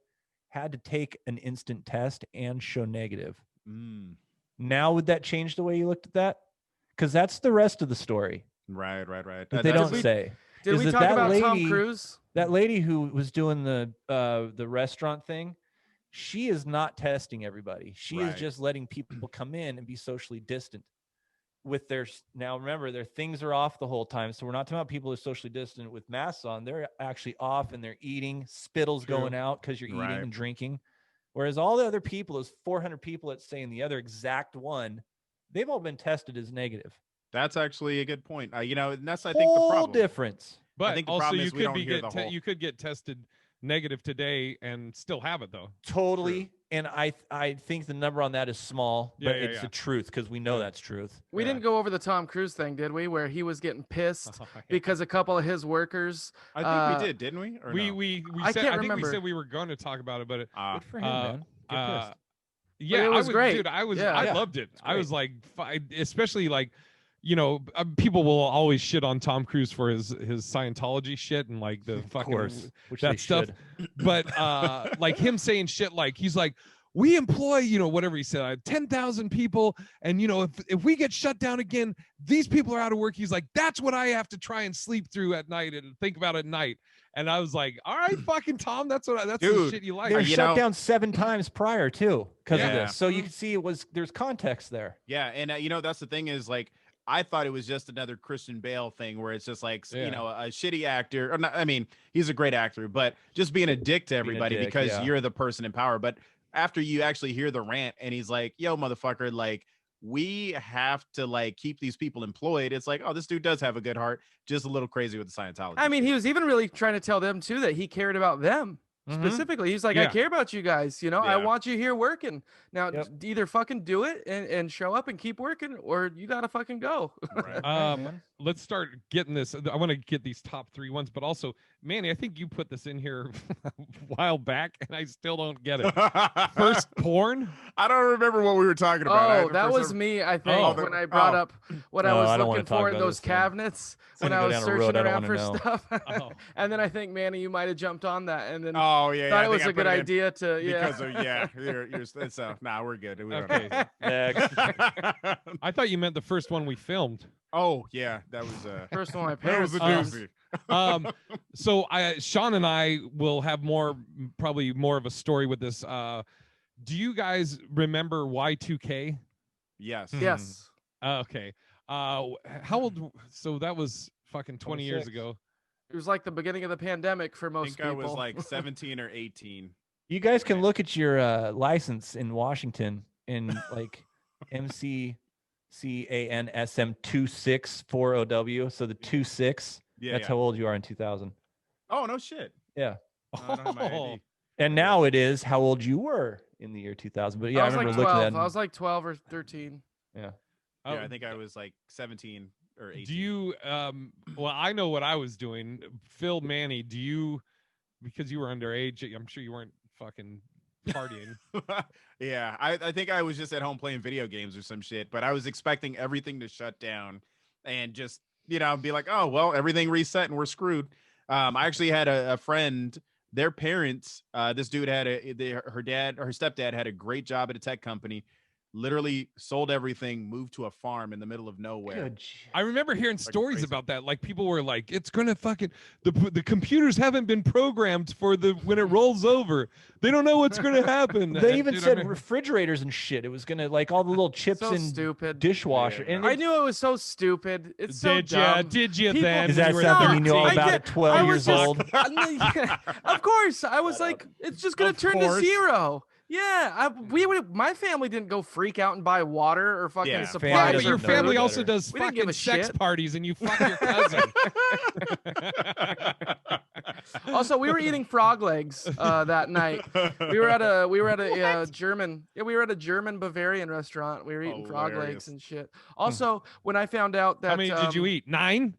had to take an instant test and show negative? Mm. Now, would that change the way you looked at that? Because that's the rest of the story Right. that they don't we- say. Did Is we that talk that about Tom lady- Cruise? That lady who was doing the restaurant thing, she is not testing everybody. She is Right. just letting people come in and be socially distant with their, now remember, their things are off the whole time. So we're not talking about people who are socially distant with masks on. They're actually off and they're eating, spittle's True. going out because you're eating Right. and drinking. Whereas all the other people, those 400 people that say in the other exact one, they've all been tested as negative. That's actually a good point. And that's, I think, the Whole problem. difference. But think the also, problem you is we could don't be hear the whole- you could get tested negative today and still have it though. Totally. And I think the number on that is small, but Yeah, it's yeah. the truth because we know Yeah. that's truth. We Yeah. didn't go over the Tom Cruise thing, did we? Where he was getting pissed Oh, yeah. because a couple of his workers. I think Uh, we did, didn't we? Or we no? we I said can't I think we remember. said we were going to talk about it, but Good for him, uh, man. Get uh, pissed. yeah, it was great. dude. I Yeah. loved it. I great. was like, especially like, people will always shit on Tom Cruise for his Scientology shit and like the Of fucking course, which that they stuff. should. But like him saying shit like he's like, we employ, whatever he said, 10,000 people, and if we get shut down again, these people are out of work. He's like, that's what I have to try and sleep through at night and think about at night. And I was like, all right, fucking Tom, that's the Dude, shit you like. They were you shut know- down 7 times prior too because of Yeah. this. So you can see there's context there. Yeah, and that's the thing is like I thought it was just another Christian Bale thing where it's just like Yeah. a shitty actor. Or not, I mean, he's a great actor, but just being a dick to everybody dick, because yeah. you're the person in power. But after you actually hear the rant and he's like, "Yo, motherfucker, like we have to like keep these people employed." It's like, oh, this dude does have a good heart, just a little crazy with the Scientology. I mean, he was even really trying to tell them too that he cared about them Mhm. specifically. He's like, I Yeah. care about you guys. I Yeah. want you here working. Now, Yep. either fucking do it and show up and keep working, or you gotta fucking go. Right. man. Let's start getting this. I want to get these top 3 ones, but also, Manny, I think you put this in here a while back, and I still don't get it. First porn. I don't remember what we were talking about. Oh, that was me, I think, Oh, when I brought up what I No, was I don't wanna looking talk for in about those this, man. cabinets when gonna I go was down a searching road I don't around for wanna know. stuff. Oh. And then I think, Manny, you might have jumped on that and then Oh yeah, thought yeah, it was I a good idea to, because of you're so nah, we're good. We don't Okay. Next. I thought you meant the first one we filmed. Oh yeah, that was First one my that was parents a filmed. doozy. So Sean and I will have probably more of a story with this. Do you guys remember Y2K? Yes. Yes. Okay. How old? So that was fucking 20 years 26. ago. It was like the beginning of the pandemic for I most think I people. was like 17 or 18. You guys can look at your license in Washington in like MCCANSM 264OW. So the 26. Yeah. That's how old you are in 2000. Oh no shit. Yeah. I don't have my ID. And now it is how old you were in the year 2000. But yeah, I I, was remember like looking 12. at that. I was like 12 or 13. Yeah. Oh, Yeah, I think I was like 17 or 18. Do you? Well, I know what I was doing. Phil, Manny, do you? Because you were underage, I'm sure you weren't fucking partying. Yeah, I think I was just at home playing video games or some shit, but I was expecting everything to shut down and just be like, oh well, everything reset and we're screwed. I actually had a friend their parents, this dude had her stepdad had a great job at a tech company, literally sold everything, moved to a farm in the middle of nowhere. Good. I remember hearing Fucking stories crazy. about that. Like people were like, "It's gonna fucking the computers haven't been programmed for the when it rolls over. They don't know what's gonna happen." They even Dude, I said mean- refrigerators and shit. It was gonna like all the little chips So in stupid. dishwasher. Yeah. And I it- knew it was so stupid. It's so Did dumb. ya? Did you People- then? Is when that you were something No, you know all I about did- at 12 I years was just- old? Of course, I was like, it's just gonna Of turn course. to zero. Yeah, my family didn't go freak out and buy water or fucking Yeah. Yeah, supplies. Family but doesn't your know family better. also does We didn't give fucking a sex shit. parties, and you fuck your cousin. Also, we were eating frog legs that night. We were at a German Bavarian restaurant. We were eating frog Hilarious. legs and shit. Also, when I found out that How many did you eat? 9?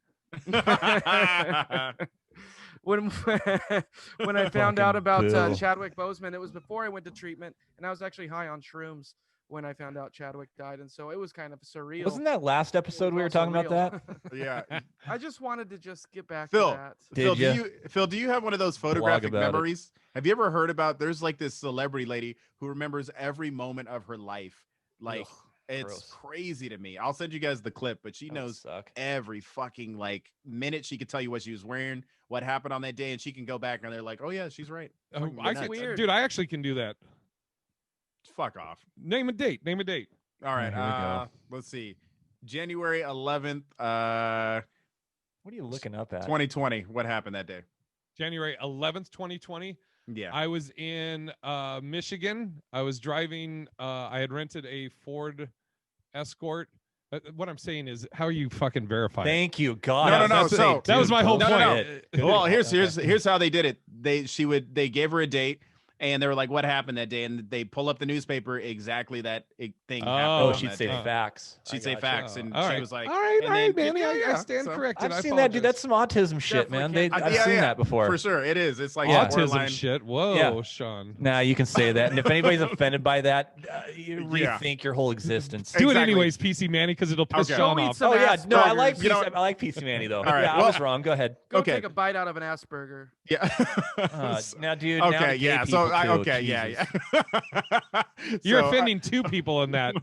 when when I found out Fucking about Bill. Chadwick Boseman, it was before I went to treatment, and I was actually high on shrooms when I found out Chadwick died, and so it was kind of surreal. Wasn't that last It episode was we were also talking about real. that? Yeah. I just wanted to just get back Phil, to that. Did ya? Phil, do you have one of those photographic about it. memories? Have you ever heard about there's like this celebrity lady who remembers every moment of her life? Like Ugh, it's gross. crazy to me. I'll send you guys the clip, but she That would knows suck. every fucking like minute. She could tell you what she was wearing, what happened on that day, and she can go back and they're like, "Oh yeah, she's right." Fucking I nuts. can, weird. dude, I actually can do that. Fuck off. Name a date. Name a date. All right, here we go. let's see. January 11th, What are you looking up at? 2020. What happened that day? January 11th, 2020. Yeah. I was in Michigan. I was driving. I had rented a Ford Escort. What I'm saying is, how are you fucking verifying? Thank you, God. No, I was no, about no, to so- say, that was dude, my whole No, no, no. point. Well, Okay. here's how they did it. They gave her a date, and they were like, "What happened that day?" And they pull up the newspaper. Exactly that thing happened. Oh, Oh, on she'd that say day. facts. I She'd say gotcha. facts, and All she right. was like, all right, and then- Manny, I yeah, stand so- corrected. I've I seen that, dude. That's apologize. some autism shit, Definitely man. They, can't- I've Yeah, seen yeah, that before. for sure. It is. It's like Yeah. Autism borderline. shit. Whoa, Yeah. Sean. Nah, you can say that. And if anybody's offended by that, you Yeah. rethink your whole existence. Do it Exactly. anyways, PC Manny, because it'll piss Okay. Sean Go eat off. some Oh yeah, no, I Asperger's. like You know PC, I like PC Manny though. right, Yeah, I well- was wrong. Go ahead. Go Okay. take a bite out of an Asperger. Yeah. Now, dude. now Okay. the gay Yeah. So people, too. okay. Jesus. Yeah. You're So, offending 2 people in that,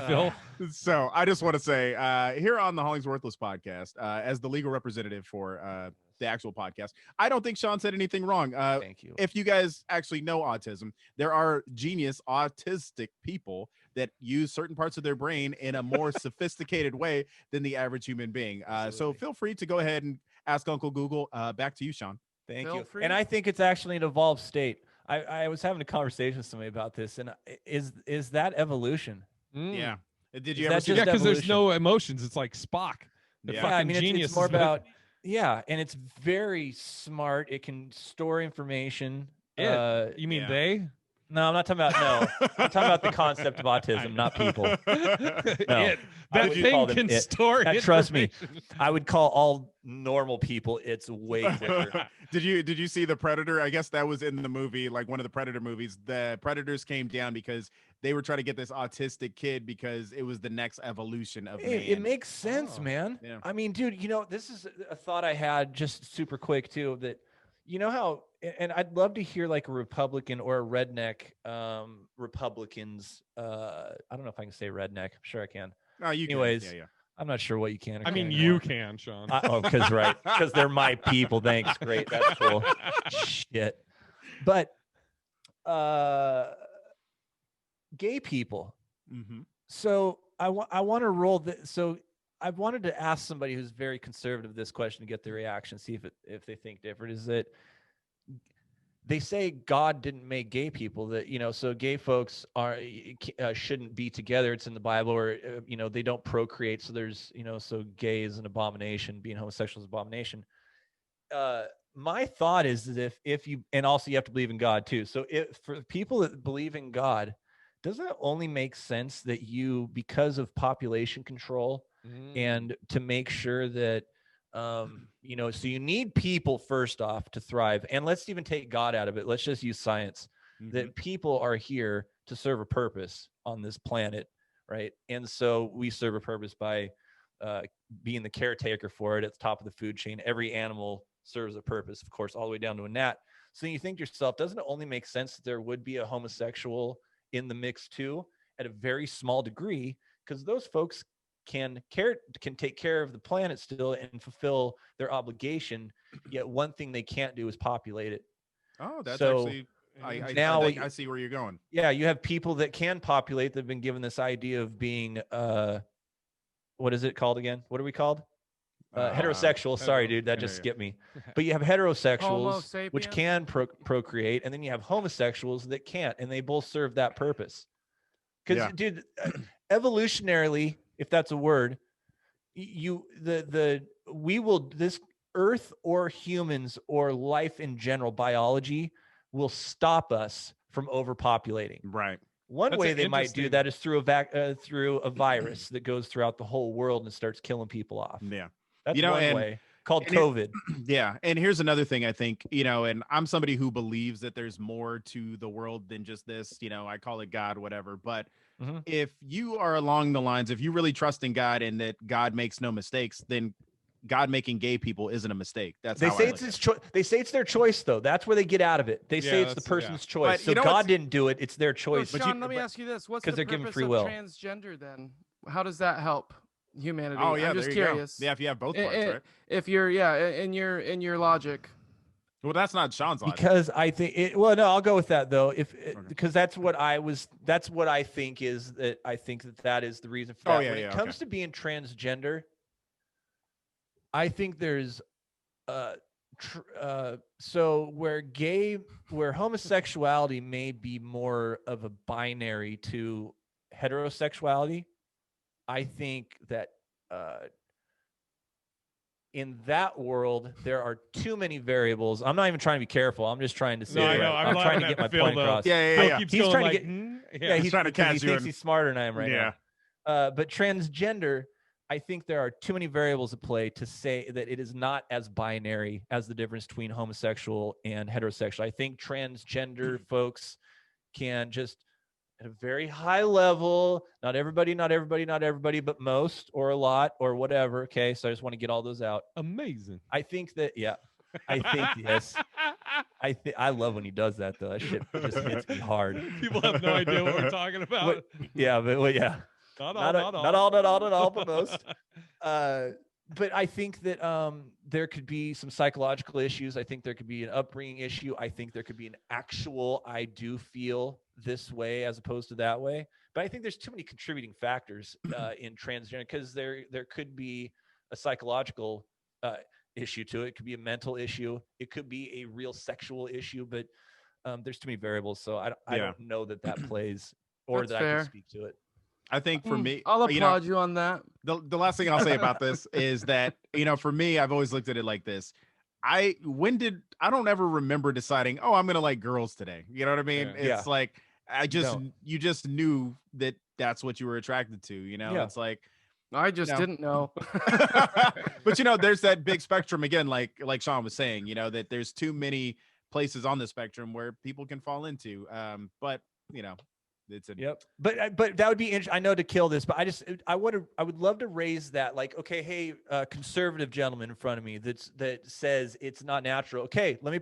Phil. So I just want to say here on the HollingsWorthless podcast, as the legal representative for the actual podcast, I don't think Sean said anything wrong. Thank you. If you guys actually know autism, there are genius autistic people that use certain parts of their brain in a more sophisticated way than the average human being. So Absolutely. feel free to go ahead and ask Uncle Google. Back to you, Sean. Thank Feel you. free. And I think it's actually an evolved state. I was having a conversation with somebody about this, and is that evolution? Mm. Yeah. Did Is you ever that see Yeah, just that? because there's evolution. no emotions. It's like Spock. The Yeah. fucking I mean, genius. it's more is like- about and it's very smart. It can store information. It. You mean Yeah. they? No, I'm not talking about no. I'm talking about the concept of autism, not people. No. It. I That would call thing them can it. store Now, trust me. information. I would call all normal people. It's way quicker. Did you see the Predator? I guess that was in the movie, like one of the Predator movies. The Predators came down because they were trying to get this autistic kid because it was the next evolution of man. It makes sense, Oh, man. yeah. I mean, dude, this is a thought I had just super quick too. That how, and I'd love to hear like a Republican or a redneck Republicans. I don't know if I can say redneck. I'm sure I can. No, you can. Anyways, Yeah. I'm not sure what you can. or I mean, can't you anymore. can, Sean. Because they're my people. Thanks, great, that's cool. Shit, but gay people. Mm-hmm. So I want to roll so I wanted to ask somebody who's very conservative this question to get their reaction, see if they think different. Is that they say God didn't make gay people, that so gay folks shouldn't be together. It's in the Bible, or they don't procreate. So there's so gay is an abomination, being homosexual is an abomination. My thought is that if you, and also you have to believe in God too. So for people that believe in God, doesn't it only make sense that you, because of population control and to make sure that, so you need people first off to thrive, and let's even take God out of it. Let's just use science, that people are here to serve a purpose on this planet. Right. And so we serve a purpose by being the caretaker for it at the top of the food chain. Every animal serves a purpose, of course, all the way down to a gnat. So you think to yourself, doesn't it only make sense that there would be a homosexual in the mix too, at a very small degree, because those folks can take care of the planet still and fulfill their obligation. Yet one thing they can't do is populate it. Oh, that's So actually. I see where you're going. Yeah, you have people that can populate. They've been given this idea of being what is it called again? What are we called? Heterosexual. Sorry, dude, that just skipped me. But you have heterosexuals which can procreate, and then you have homosexuals that can't, and they both serve that purpose. Because, dude, evolutionarily, if that's a word, this Earth or humans or life in general, biology will stop us from overpopulating. Right. One way they might do that is through a virus that goes throughout the whole world and starts killing people off. Yeah. That's one way, called COVID. And here's another thing I think, and I'm somebody who believes that there's more to the world than just this, I call it God, whatever. But if you are along the lines, if you really trust in God and that God makes no mistakes, then God making gay people isn't a mistake. They say it's their choice, though. That's where they get out of it. They say it's the person's choice. So God didn't do it; it's their choice. Sean, let me ask you this: what's the they're purpose given free of will. transgender? Then, how does that help humanity? Oh yeah, I'm just curious. Yeah, if you have both parts, right? If you're in your logic. Well, that's not Sean's logic. Because I think well, no, I'll go with that though. Because that's what I think is that. I think that is the reason for that. When it comes to being transgender, I think there's so where homosexuality may be more of a binary to heterosexuality, I think that in that world there are too many variables. I'm not even trying to be careful. I'm just trying to say I'm trying to get my point across. He's trying to get he's trying to catch you. He thinks he's smarter than I am right now. But transgender, I think there are too many variables at play to say that it is not as binary as the difference between homosexual and heterosexual. I think transgender folks can just, at a very high level, not everybody, but most or a lot or whatever. Okay, so I just want to get all those out. Amazing. I think that, yes. I love when he does that, though. That shit just hits me hard. People have no idea what we're talking about. Not all, but most. But I think that there could be some psychological issues. I think there could be an upbringing issue. I think there could be an actual, I do feel this way as opposed to that way. But I think there's too many contributing factors in transgender, because there could be a psychological issue to it. It could be a mental issue. It could be a real sexual issue. But there's too many variables. So I don't know that plays or That's that fair. I can speak to it. I think for me, I'll applaud you on that. The last thing I'll say about this is that, for me, I've always looked at it like this. I don't ever remember deciding, I'm going to like girls today. You know what I mean? It's like, you just knew that that's what you were attracted to, It's like, I just didn't know. But there's that big spectrum again, like Sean was saying, that there's too many places on the spectrum where people can fall into. But but that would be interesting. I know to kill this, but I would love to raise that, like, okay, hey, conservative gentleman in front of me that says it's not natural. Okay, let me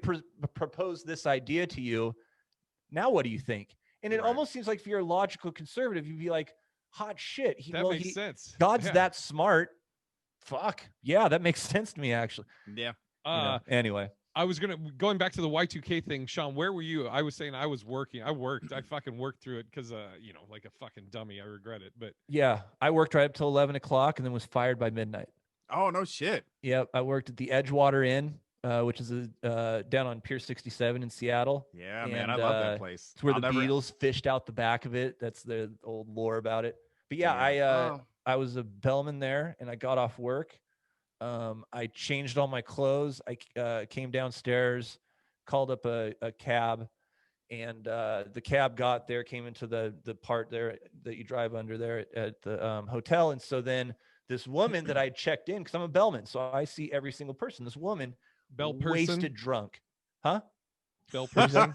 propose this idea to you. Now, what do you think? And it almost seems like if you're a logical conservative, you'd be like, hot shit. That makes sense. God's that smart. Fuck yeah, that makes sense to me actually. Yeah. Anyway. I was going back to the Y2K thing. Sean, where were you? I was saying I was working. I fucking worked through it because, like a fucking dummy. I regret it. But yeah, I worked right up till 11 o'clock and then was fired by midnight. Oh, no shit. Yep. I worked at the Edgewater Inn, which is down on Pier 67 in Seattle. Yeah, man. I love that place. It's where the Beatles fished out the back of it. That's the old lore about it. But yeah, I was a bellman there and I got off work. I changed all my clothes. I came downstairs, called up a cab, and the cab got there, came into the part there that you drive under there at the hotel. And so this woman that I checked in, because I'm a bellman, so I see every single person. This woman, wasted drunk. Huh? Bell person?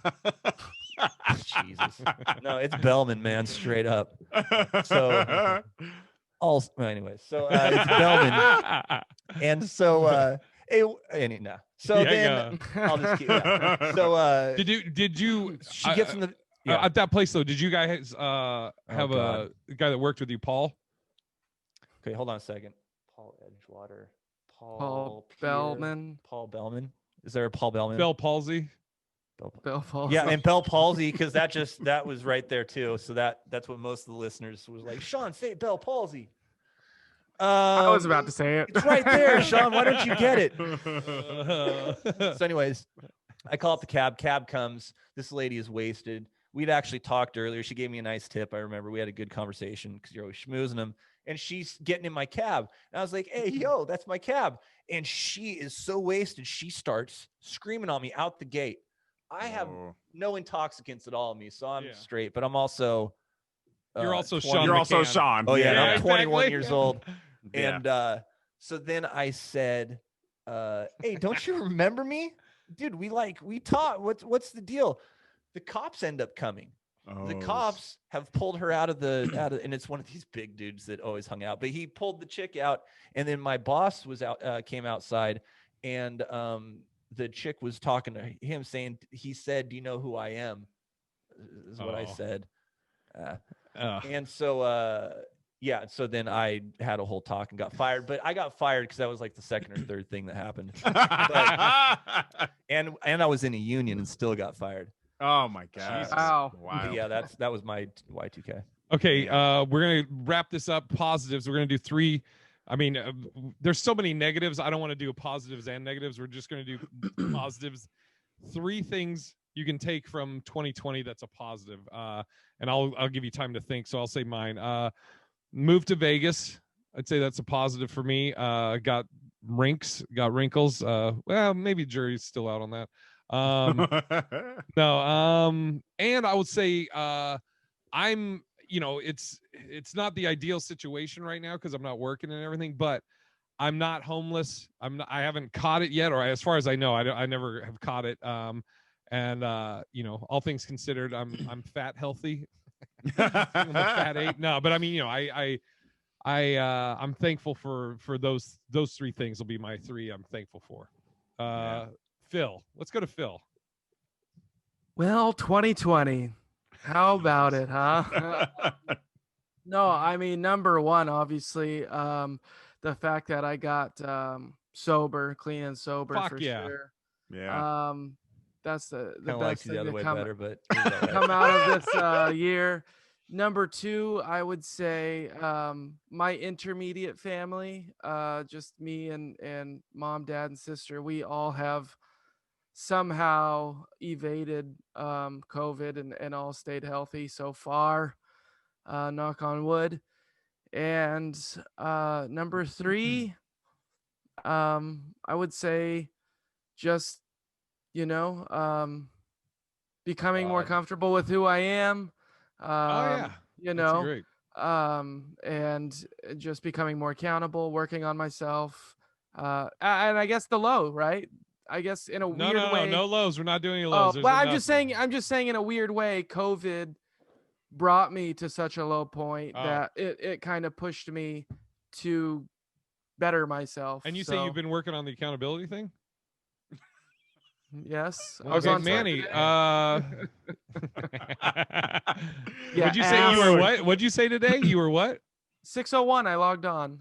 Jesus. No, it's bellman, man, straight up. So... anyway, so it's Bellman, and so Hey, no. So Yeah, then yeah. I'll just keep. Yeah. So Did you she gets in the at that place though? Did you guys have God. a guy that worked with you, Paul? Okay, hold on a second. Paul Edgewater, Paul Pierre, Bellman. Paul Bellman. Is there a Paul Bellman? Bell palsy. Bell Palsy. Yeah, and Bell palsy, because that was right there too. So that's what most of the listeners was like. Sean, say Bell palsy. I was about to say it. It's right there, Sean. Why don't you get it? So, anyways, I call up the cab. Cab comes. This lady is wasted. We'd actually talked earlier. She gave me a nice tip. I remember we had a good conversation because you're always schmoozing them. And she's getting in my cab. And I was like, hey, yo, that's my cab. And she is so wasted. She starts screaming on me out the gate. I have no intoxicants at all in me, so I'm straight. But I'm also you're also 20. Sean. You're also McCann. Sean. Oh, yeah. Yeah, I'm 21 exactly. years old. Yeah. And so then I said, hey, don't you remember me? Dude, we talked. What's the deal? The cops end up coming. The cops have pulled her out of and it's one of these big dudes that always hung out, but he pulled the chick out, and then my boss came outside, and the chick was talking to him saying, he said, do you know who I am? Is what I said. And so, yeah, so then I had a whole talk and got fired, but I got fired because that was like the second or third thing that happened. And I was in a union and still got fired. Oh my God. Wow. But yeah, that was my Y2K. Okay, we're gonna wrap this up. Positives. We're gonna do 3. I mean, there's so many negatives. I don't want to do positives and negatives. We're just gonna do positives. 3 things you can take from 2020 that's a positive. And I'll give you time to think. So I'll say mine. Moved to Vegas. I'd say that's a positive for me. Got wrinkles. Well, maybe jury's still out on that. No. And I would say I'm, it's not the ideal situation right now because I'm not working and everything, but I'm not homeless. I haven't caught it yet, or as far as I know, I never have caught it. And all things considered, I'm fat healthy. I'm a fat 8. No, but I mean, I'm thankful for those 3 things will be my 3 I'm thankful for. Phil, let's go to Phil. Well, 2020. How about it, huh? No, I mean, number one, obviously, the fact that I got clean and sober. Fuck for yeah. sure. Yeah. That's the Kind of best likes you thing the other to way come, better, but it was all right. come out of this year. Number 2, I would say my intermediate family, just me and mom, dad, and sister. We all have somehow evaded COVID and all stayed healthy so far. Knock on wood. And number 3, I would say just, becoming more comfortable with who I am. That's great. And just becoming more accountable, working on myself. And I guess the low, right? I guess in a weird way. No lows. We're not doing any lows. Well, I'm just saying in a weird way, COVID brought me to such a low point that it kind of pushed me to better myself. And you say you've been working on the accountability thing? Yes. Okay, I was on Manny. Yeah, What'd you say you were what? What'd you say today? You were what? 6:01. I logged on.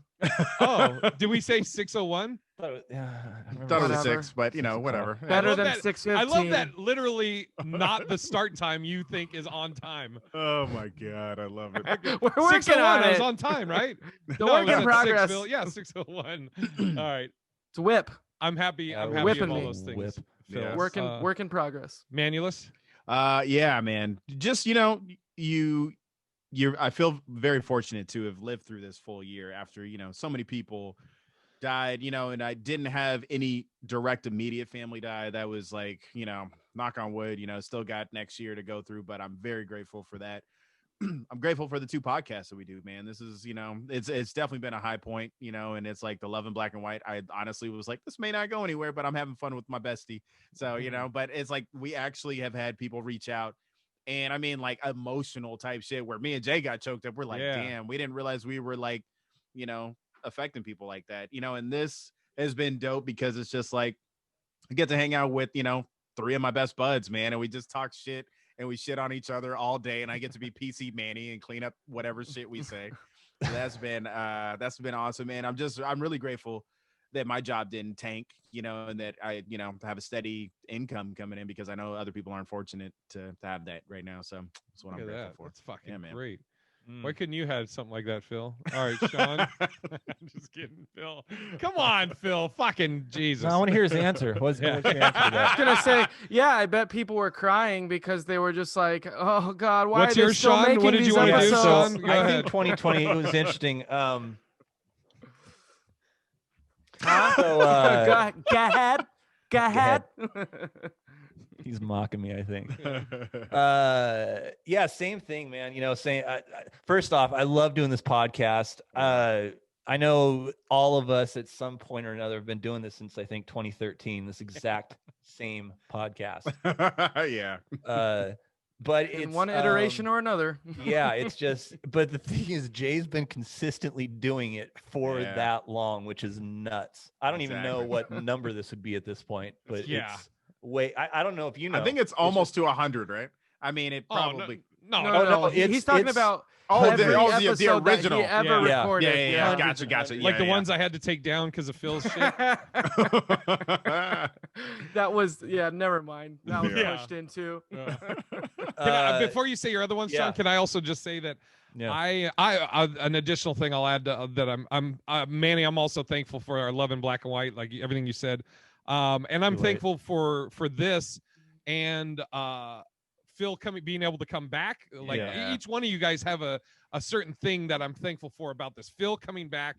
Oh, did we say 6:01? Thought it was Whatever. 6, but whatever. Better than that. 6:15. I love that. Literally, not the start time you think is on time. Oh my God, I love it. We're working 6:01. on I was it. on time, right? The work it was in at progress. 6, Phil. Yeah, 6:01. All right. It's whip. I'm happy. I'm happy whipping of all me. those things. Whip. Phil. Yes. Work in progress. Manulus. Yeah, man. Just I feel very fortunate to have lived through this full year after so many people died, and I didn't have any direct immediate family die. That was like, knock on wood, still got next year to go through, but I'm very grateful for that. I'm grateful for the 2 podcasts that we do, man. This is, it's definitely been a high point, and it's like the Love in Black and White. I honestly was like, this may not go anywhere, but I'm having fun with my bestie. So, but it's like, we actually have had people reach out, and I mean, like, emotional type shit where me and Jay got choked up. We're like, damn, we didn't realize we were like, affecting people like that, and this has been dope because it's just like I get to hang out with, 3 of my best buds, man, and we just talk shit and we shit on each other all day, and I get to be PC Manny and clean up whatever shit we say. So that's been awesome, man. I'm really grateful that my job didn't tank, and that I, have a steady income coming in, because I know other people aren't fortunate to have that right now. So that's what I'm grateful for. That's fucking man. great. Why couldn't you have something like that, Phil? All right, Sean. I'm just kidding, Phil. Come on, Phil. Fucking Jesus. No, I want to hear his answer. What's your answer to that? I was gonna say, yeah, I bet people were crying because they were just like, "Oh God, why What's are they yours, still Sean? making What did you these wanna do, episodes?" Sean? Go I ahead. think 2020 it was interesting. Huh? So, Go ahead. he's mocking me, I think. Yeah, same thing, man. First off, I love doing this podcast. I know all of us at some point or another have been doing this since I think 2013, this exact same podcast. Yeah. But In it's one iteration or another. yeah, it's just, but the thing is, Jay's been consistently doing it for that long, which is nuts. I don't even know what number this would be at this point, but it's way, I don't know if you know. I think it's almost to 100, right? I mean, it probably. No. He's talking about every episode the original that he ever recorded. Yeah. Gotcha. Like the ones I had to take down because of Phil's shit. That was never mind. That was Yeah. pushed into. Before you say your other ones, Sean, can I also just say that I an additional thing I'll add that I'm Manny, I'm also thankful for our Love in Black and White, like everything you said, and I'm thankful for this and Phil being able to come back. Like each one of you guys have a certain thing that I'm thankful for about this. Phil coming back,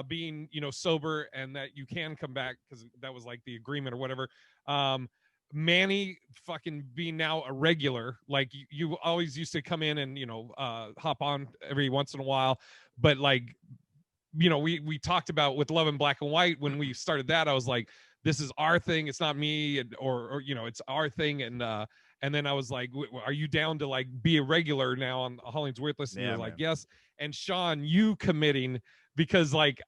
being sober, and that you can come back because that was like the agreement or whatever. Manny fucking being now a regular, like you always used to come in and hop on every once in a while, but like we talked about with Love in Black and White when we started that. I was like, this is our thing, it's not me, or it's our thing, and then I was like, are you down to like be a regular now on HollingsWorthless? And you're like, yes. And Sean, you committing, because like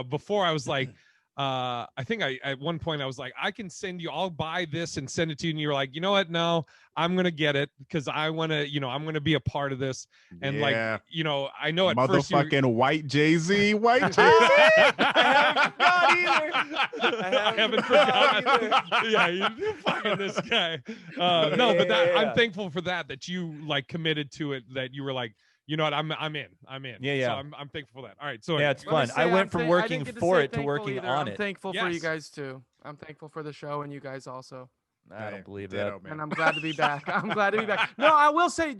before I was like I think at one point I was like, I can send you, I'll buy this and send it to you, and you're like, you know what, no, I'm gonna get it because I want to I'm gonna be a part of this. And like I know at first motherfucking white Jay-Z. I haven't forgotten. Yeah, you're fucking this guy. No, but I'm thankful for that you like committed to it, that you were like, you know what, I'm in. Yeah. So I'm thankful for that. All right, so yeah, it's fun. I went from working for it to working on it. I'm thankful for you guys too. I'm thankful for the show and you guys also. I don't believe that. And I'm glad to be back. I'm glad to be back. No, I will say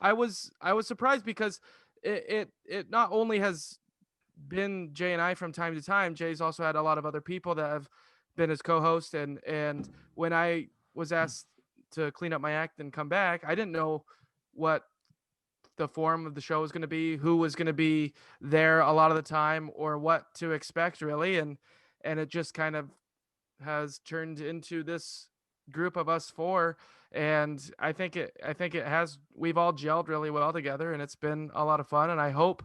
I was surprised because it not only has been Jay and I from time to time. Jay's also had a lot of other people that have been his co-host, and when I was asked to clean up my act and come back, I didn't know what the form of the show was going to be, who was going to be there a lot of the time, or what to expect really, and it just kind of has turned into this group of us four, and I think it has, we've all gelled really well together, and it's been a lot of fun, and I hope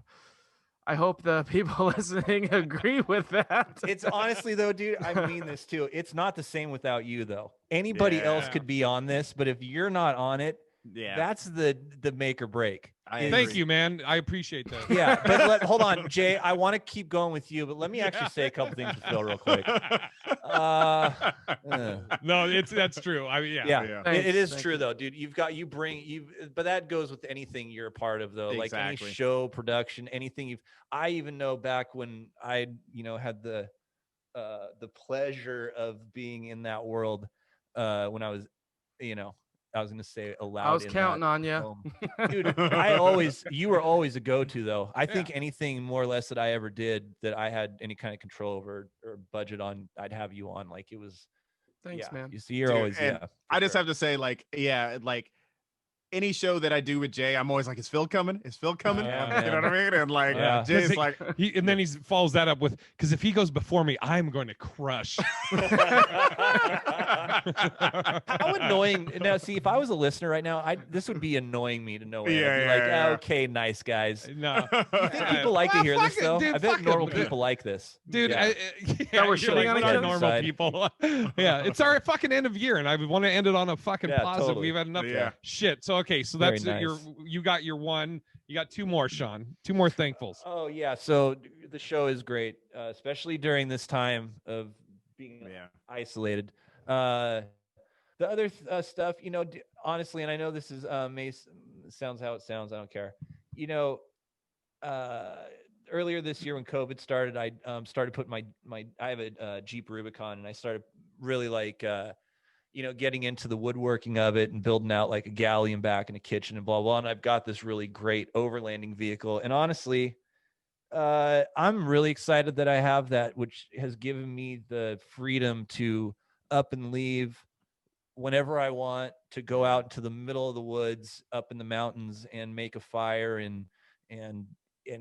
the people listening agree with that. It's honestly though, dude, I mean this too. It's not the same without you though. Anybody else could be on this, but if you're not on it, that's the make or break. Thank you, man. I appreciate that. Yeah, but hold on, Jay. I want to keep going with you, but let me actually say a couple things to Phil real quick. No, that's true. I mean, it is true though, dude. But that goes with anything you're a part of though, like any show production, anything I even know back when I had the pleasure of being in that world when I was I was going to say aloud. I was counting on you. Dude, you were always a go-to though. I think anything more or less that I ever did that I had any kind of control over or budget on, I'd have you on. Like it was. Thanks, man. You see, you're always, I just have to say, like any show that I do with Jay, I'm always like, is Phil coming? Is Phil coming? Yeah, You know what I mean? And like, Yeah. Jay's like, and then he follows that up with, because if he goes before me, I'm going to crush. How annoying. Now, see, if I was a listener right now, this would be annoying me to no end. I'd be like, Yeah. okay, nice guys. No, You think people like to hear this, fuck it, though? dude, I bet fuck normal it. people like this. dude. Yeah. Yeah, we're you're shitting like, on what each are other? normal Side. people. Yeah, it's our fucking end of year, and I want to end it on a fucking Yeah, positive. totally. We've had enough Yeah. shit. So okay, so Very that's nice. you got your one. You got two more, Sean. Two more thankfuls. Oh, yeah. So the show is great, especially during this time of being isolated. The other stuff, honestly, and I know this is sounds how it sounds. I don't care. Earlier this year when COVID started, I started putting I have a Jeep Rubicon, and I started really like getting into the woodworking of it and building out like a galley and back and a kitchen and blah blah. And I've got this really great overlanding vehicle, and honestly, I'm really excited that I have that, which has given me the freedom to up and leave whenever I want, to go out into the middle of the woods up in the mountains and make a fire and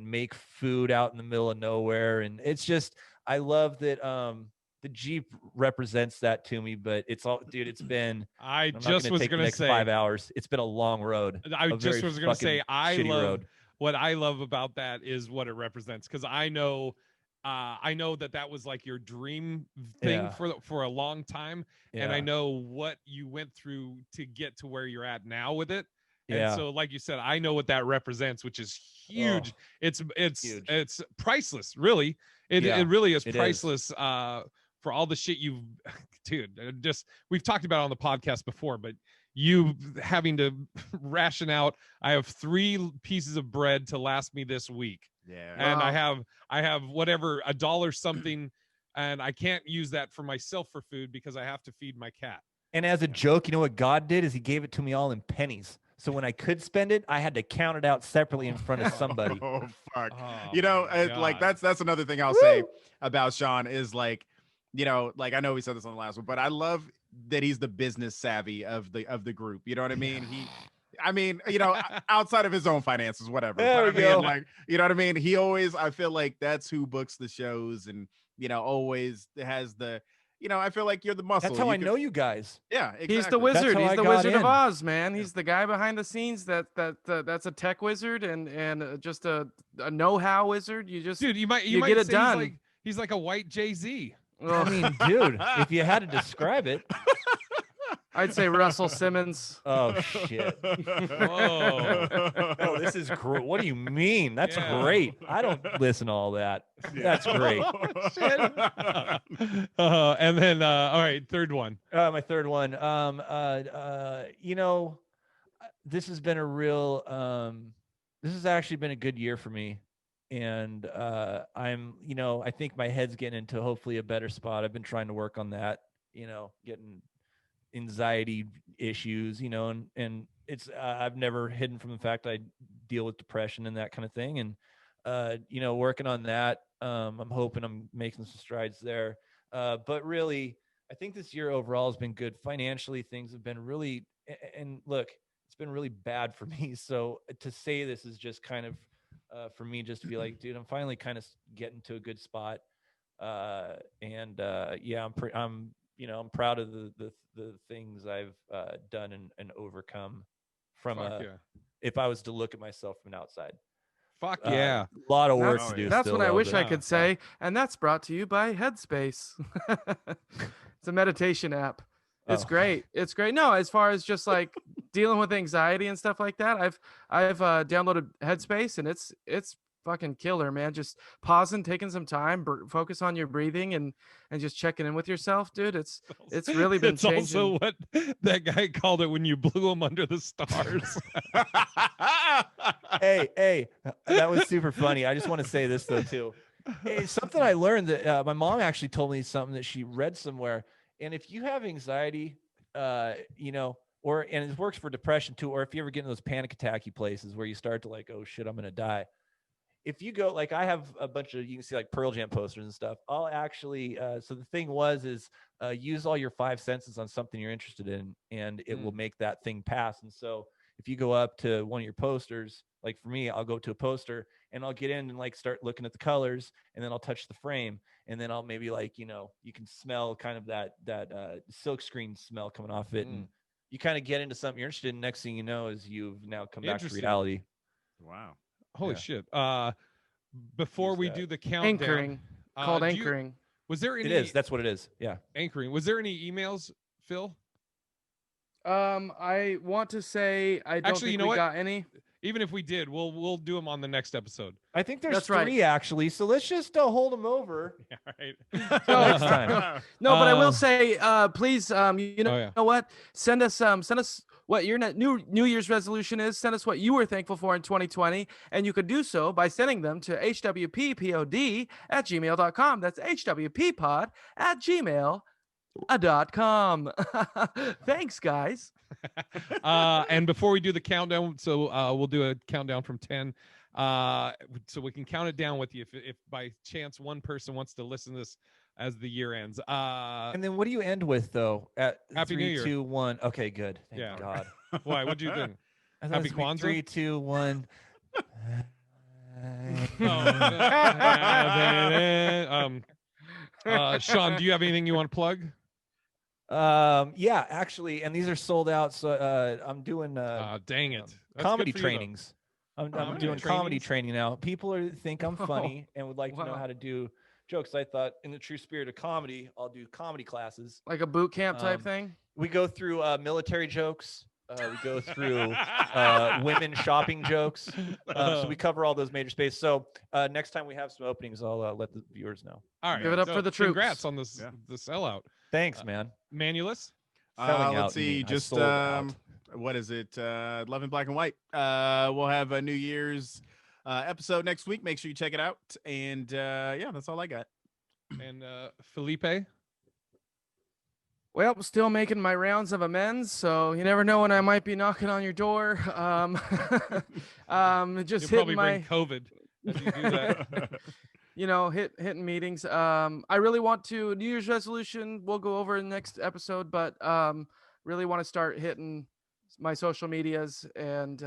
make food out in the middle of nowhere. And it's just, I love that the Jeep represents that to me. But it's all, dude, it's been, I I'm just not was take the gonna next say 5 hours. It's been a long road. I just was gonna say I shitty love road. what I love about that is what it represents, because I know that was like your dream thing Yeah. for a long time, and I know what you went through to get to where you're at now with it. And so, like you said, I know what that represents, which is huge. It's huge. It's priceless, really. It really is priceless. For all the shit you've, dude. Just we've talked about it on the podcast before, but you having to ration out. I have 3 pieces of bread to last me this week. yeah. And I have whatever $1 something, and I can't use that for myself for food because I have to feed my cat. And as a joke, you know what God did is he gave it to me all in pennies. So when I could spend it, I had to count it out separately in front of somebody. Oh fuck. Oh, Like God. that's another thing I'll say about Sean is like, like I know we said this on the last one, but I love that he's the business savvy of the group. You know what I mean? Outside of his own finances, whatever. There But we I mean, go. like, you know what I mean? He always, I feel like that's who books the shows and, always has the, I feel like you're the muscle. That's how I know you guys. Yeah, exactly. He's the wizard. how He's I the got Wizard of in. Oz, man. He's the guy behind the scenes that's a tech wizard and just a know-how wizard. You just Dude, you might get it say done. He's like a white Jay-Z. I mean, dude, if you had to describe it. I'd say Russell Simmons. Oh, shit. Whoa. Oh, this is great. What do you mean? That's Yeah. great. I don't listen to all that. That's great. And then all right, third one. My third one. This has been a real this has actually been a good year for me. And I think my head's getting into hopefully a better spot. I've been trying to work on that, getting anxiety issues, and it's I've never hidden from the fact I deal with depression and that kind of thing. And working on that. I'm hoping I'm making some strides there. But really, I think this year overall has been good. Financially, things have been really, and look, it's been really bad for me. So to say this is just kind of for me just to be like, dude, I'm finally kind of getting to a good spot. I'm proud of the things I've done and overcome from if I was to look at myself from outside. Fuck yeah. A lot of work to do. That's still, what I though, wish I but- could say. And that's brought to you by Headspace. It's a meditation app. It's great. It's great. No, as far as just like dealing with anxiety and stuff like that, I've downloaded Headspace, and it's fucking killer, man. Just pausing, taking some time, focus on your breathing, and just checking in with yourself, dude. It's really been It's changing. also what that guy called it when you blew him under the stars. Hey, that was super funny. I just want to say this though too. Hey, something I learned that my mom actually told me something that she read somewhere. And if you have anxiety, and it works for depression too, or if you ever get in those panic attacky places where you start to like, oh shit, I'm gonna die. If you go, like I have a bunch of, you can see like Pearl Jam posters and stuff. I'll actually, so the thing is use all your 5 senses on something you're interested in, and it will make that thing pass. And so if you go up to one of your posters, like for me, I'll go to a poster and I'll get in and like start looking at the colors, and then I'll touch the frame, and then I'll maybe like, you can smell kind of that silk screen smell coming off it. And you kind of get into something you're interested in. Next thing you know is you've now come back to reality. Wow. Holy shit. Before we do the countdown. Anchoring. Called anchoring. Was there any? It is. That's what it is. Yeah. Anchoring. Was there any emails, Phil? I want to say I don't think we got any. Even if we did, we'll do them on the next episode. I think there's three actually, so let's just hold them over. Yeah, right. Next time. No, but I will say, please, know what? Send us what your New Year's resolution is. Send us what you were thankful for in 2020, and you could do so by sending them to hwppod@gmail.com. That's hwppod@gmail.com. Thanks, guys. And before we do the countdown, so we'll do a countdown from 10, so we can count it down with you if by chance one person wants to listen to this as the year ends. And then what do you end with though? At Happy 3, New Year. 2, 1. Okay, good. Thank God. Why? What'd you think? Happy Kwanzaa. 3, 2, 1. Sean, do you have anything you want to plug? Yeah, actually, and these are sold out. So I'm doing dang it, comedy trainings. I'm doing comedy training now. People think I'm funny and would like to know how to do jokes. I thought, in the true spirit of comedy, I'll do comedy classes, like a boot camp type thing. We go through military jokes. We go through women shopping jokes. So we cover all those major spaces. So next time we have some openings, I'll let the viewers know. All right, give it up for the troops. Congrats on this the sellout. Thanks, man. Manulus. Let's see. Just what is it? Love in Black and White. We'll have a New Year's episode next week. Make sure you check it out. And yeah, that's all I got. And Felipe. Well, still making my rounds of amends, so you never know when I might be knocking on your door. Just You'll hitting bring COVID as you do that. Hitting meetings. I really want to New Year's resolution. We'll go over in the next episode, but really want to start hitting my social medias and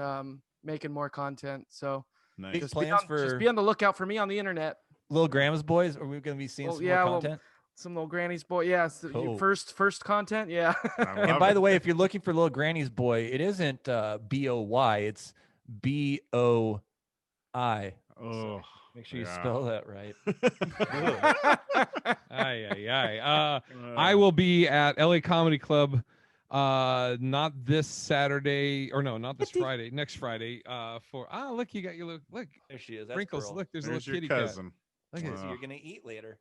making more content. So nice. just be on the lookout for me on the internet. Little Grandma's Boys, are we going to be seeing some more content? Some little Granny's Boy. Yeah. Cool. First content. Yeah. And by the way, if you're looking for Little Granny's Boy, it isn't B-O-Y. It's B-O-I. Oh. So make sure you spell that right. I will be at LA Comedy Club not this Saturday, or no, not this Friday, next Friday, for look, you got your look there she is. That's wrinkles. Pearl. Look, there's a little kitty cousin. cat. Look at So you're gonna eat later.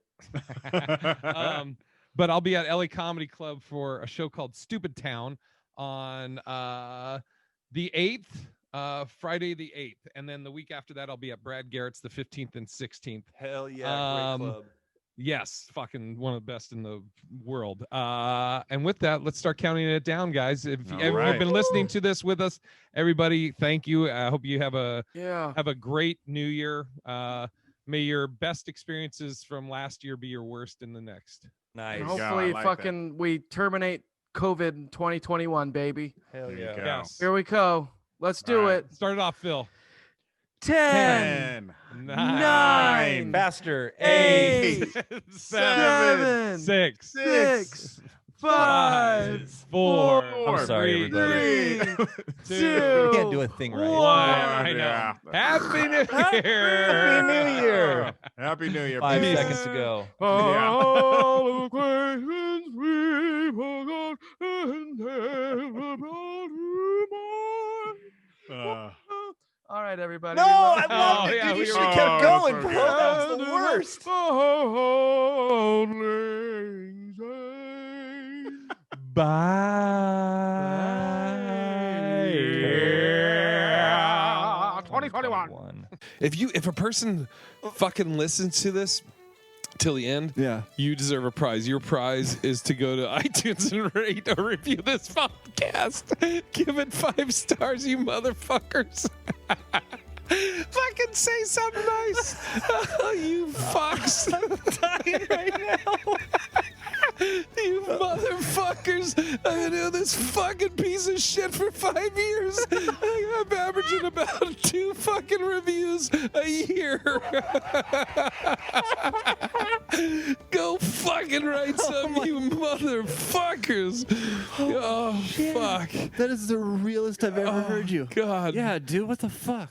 But I'll be at LA Comedy Club for a show called Stupid Town on the 8th, Friday the 8th, and then the week after that I'll be at Brad Garrett's the 15th and 16th. Hell yeah, great club. Yes, fucking one of the best in the world. And with that, let's start counting it down, guys. If you've been listening to this with us, everybody, thank you. I hope you have a great New Year. May your best experiences from last year be your worst in the next. Nice. And hopefully, we terminate COVID in 2021, baby. Hell yeah. Yes. Here we go. Let's do it. Start it off, Phil. 10, 9, faster. 8, 7, 6, 5, 4. I'm sorry, everybody. 3, 2. You can't do a thing right. 1. I know. Yeah. Happy New Year. Happy New Year. Happy New Year. 5 baby. seconds to go. All the questions we forgot and never brought to mind. All right, everybody. No, I loved it. yeah, Dude, you we should were- have kept going, so bro. good. That was the worst. Bye. 2021. If a person fucking listens to this till the end, you deserve a prize. Your prize is to go to iTunes and rate or review this podcast. Give it 5 stars, you motherfuckers. Fucking say something nice. Oh, you fucks. I'm dying right now. You motherfuckers. I've been doing this fucking piece of shit for 5 years. fucking reviews a year. Go fucking write some, you motherfuckers. Oh, fuck. That is the realest I've ever heard you. God. Yeah, dude, what the fuck?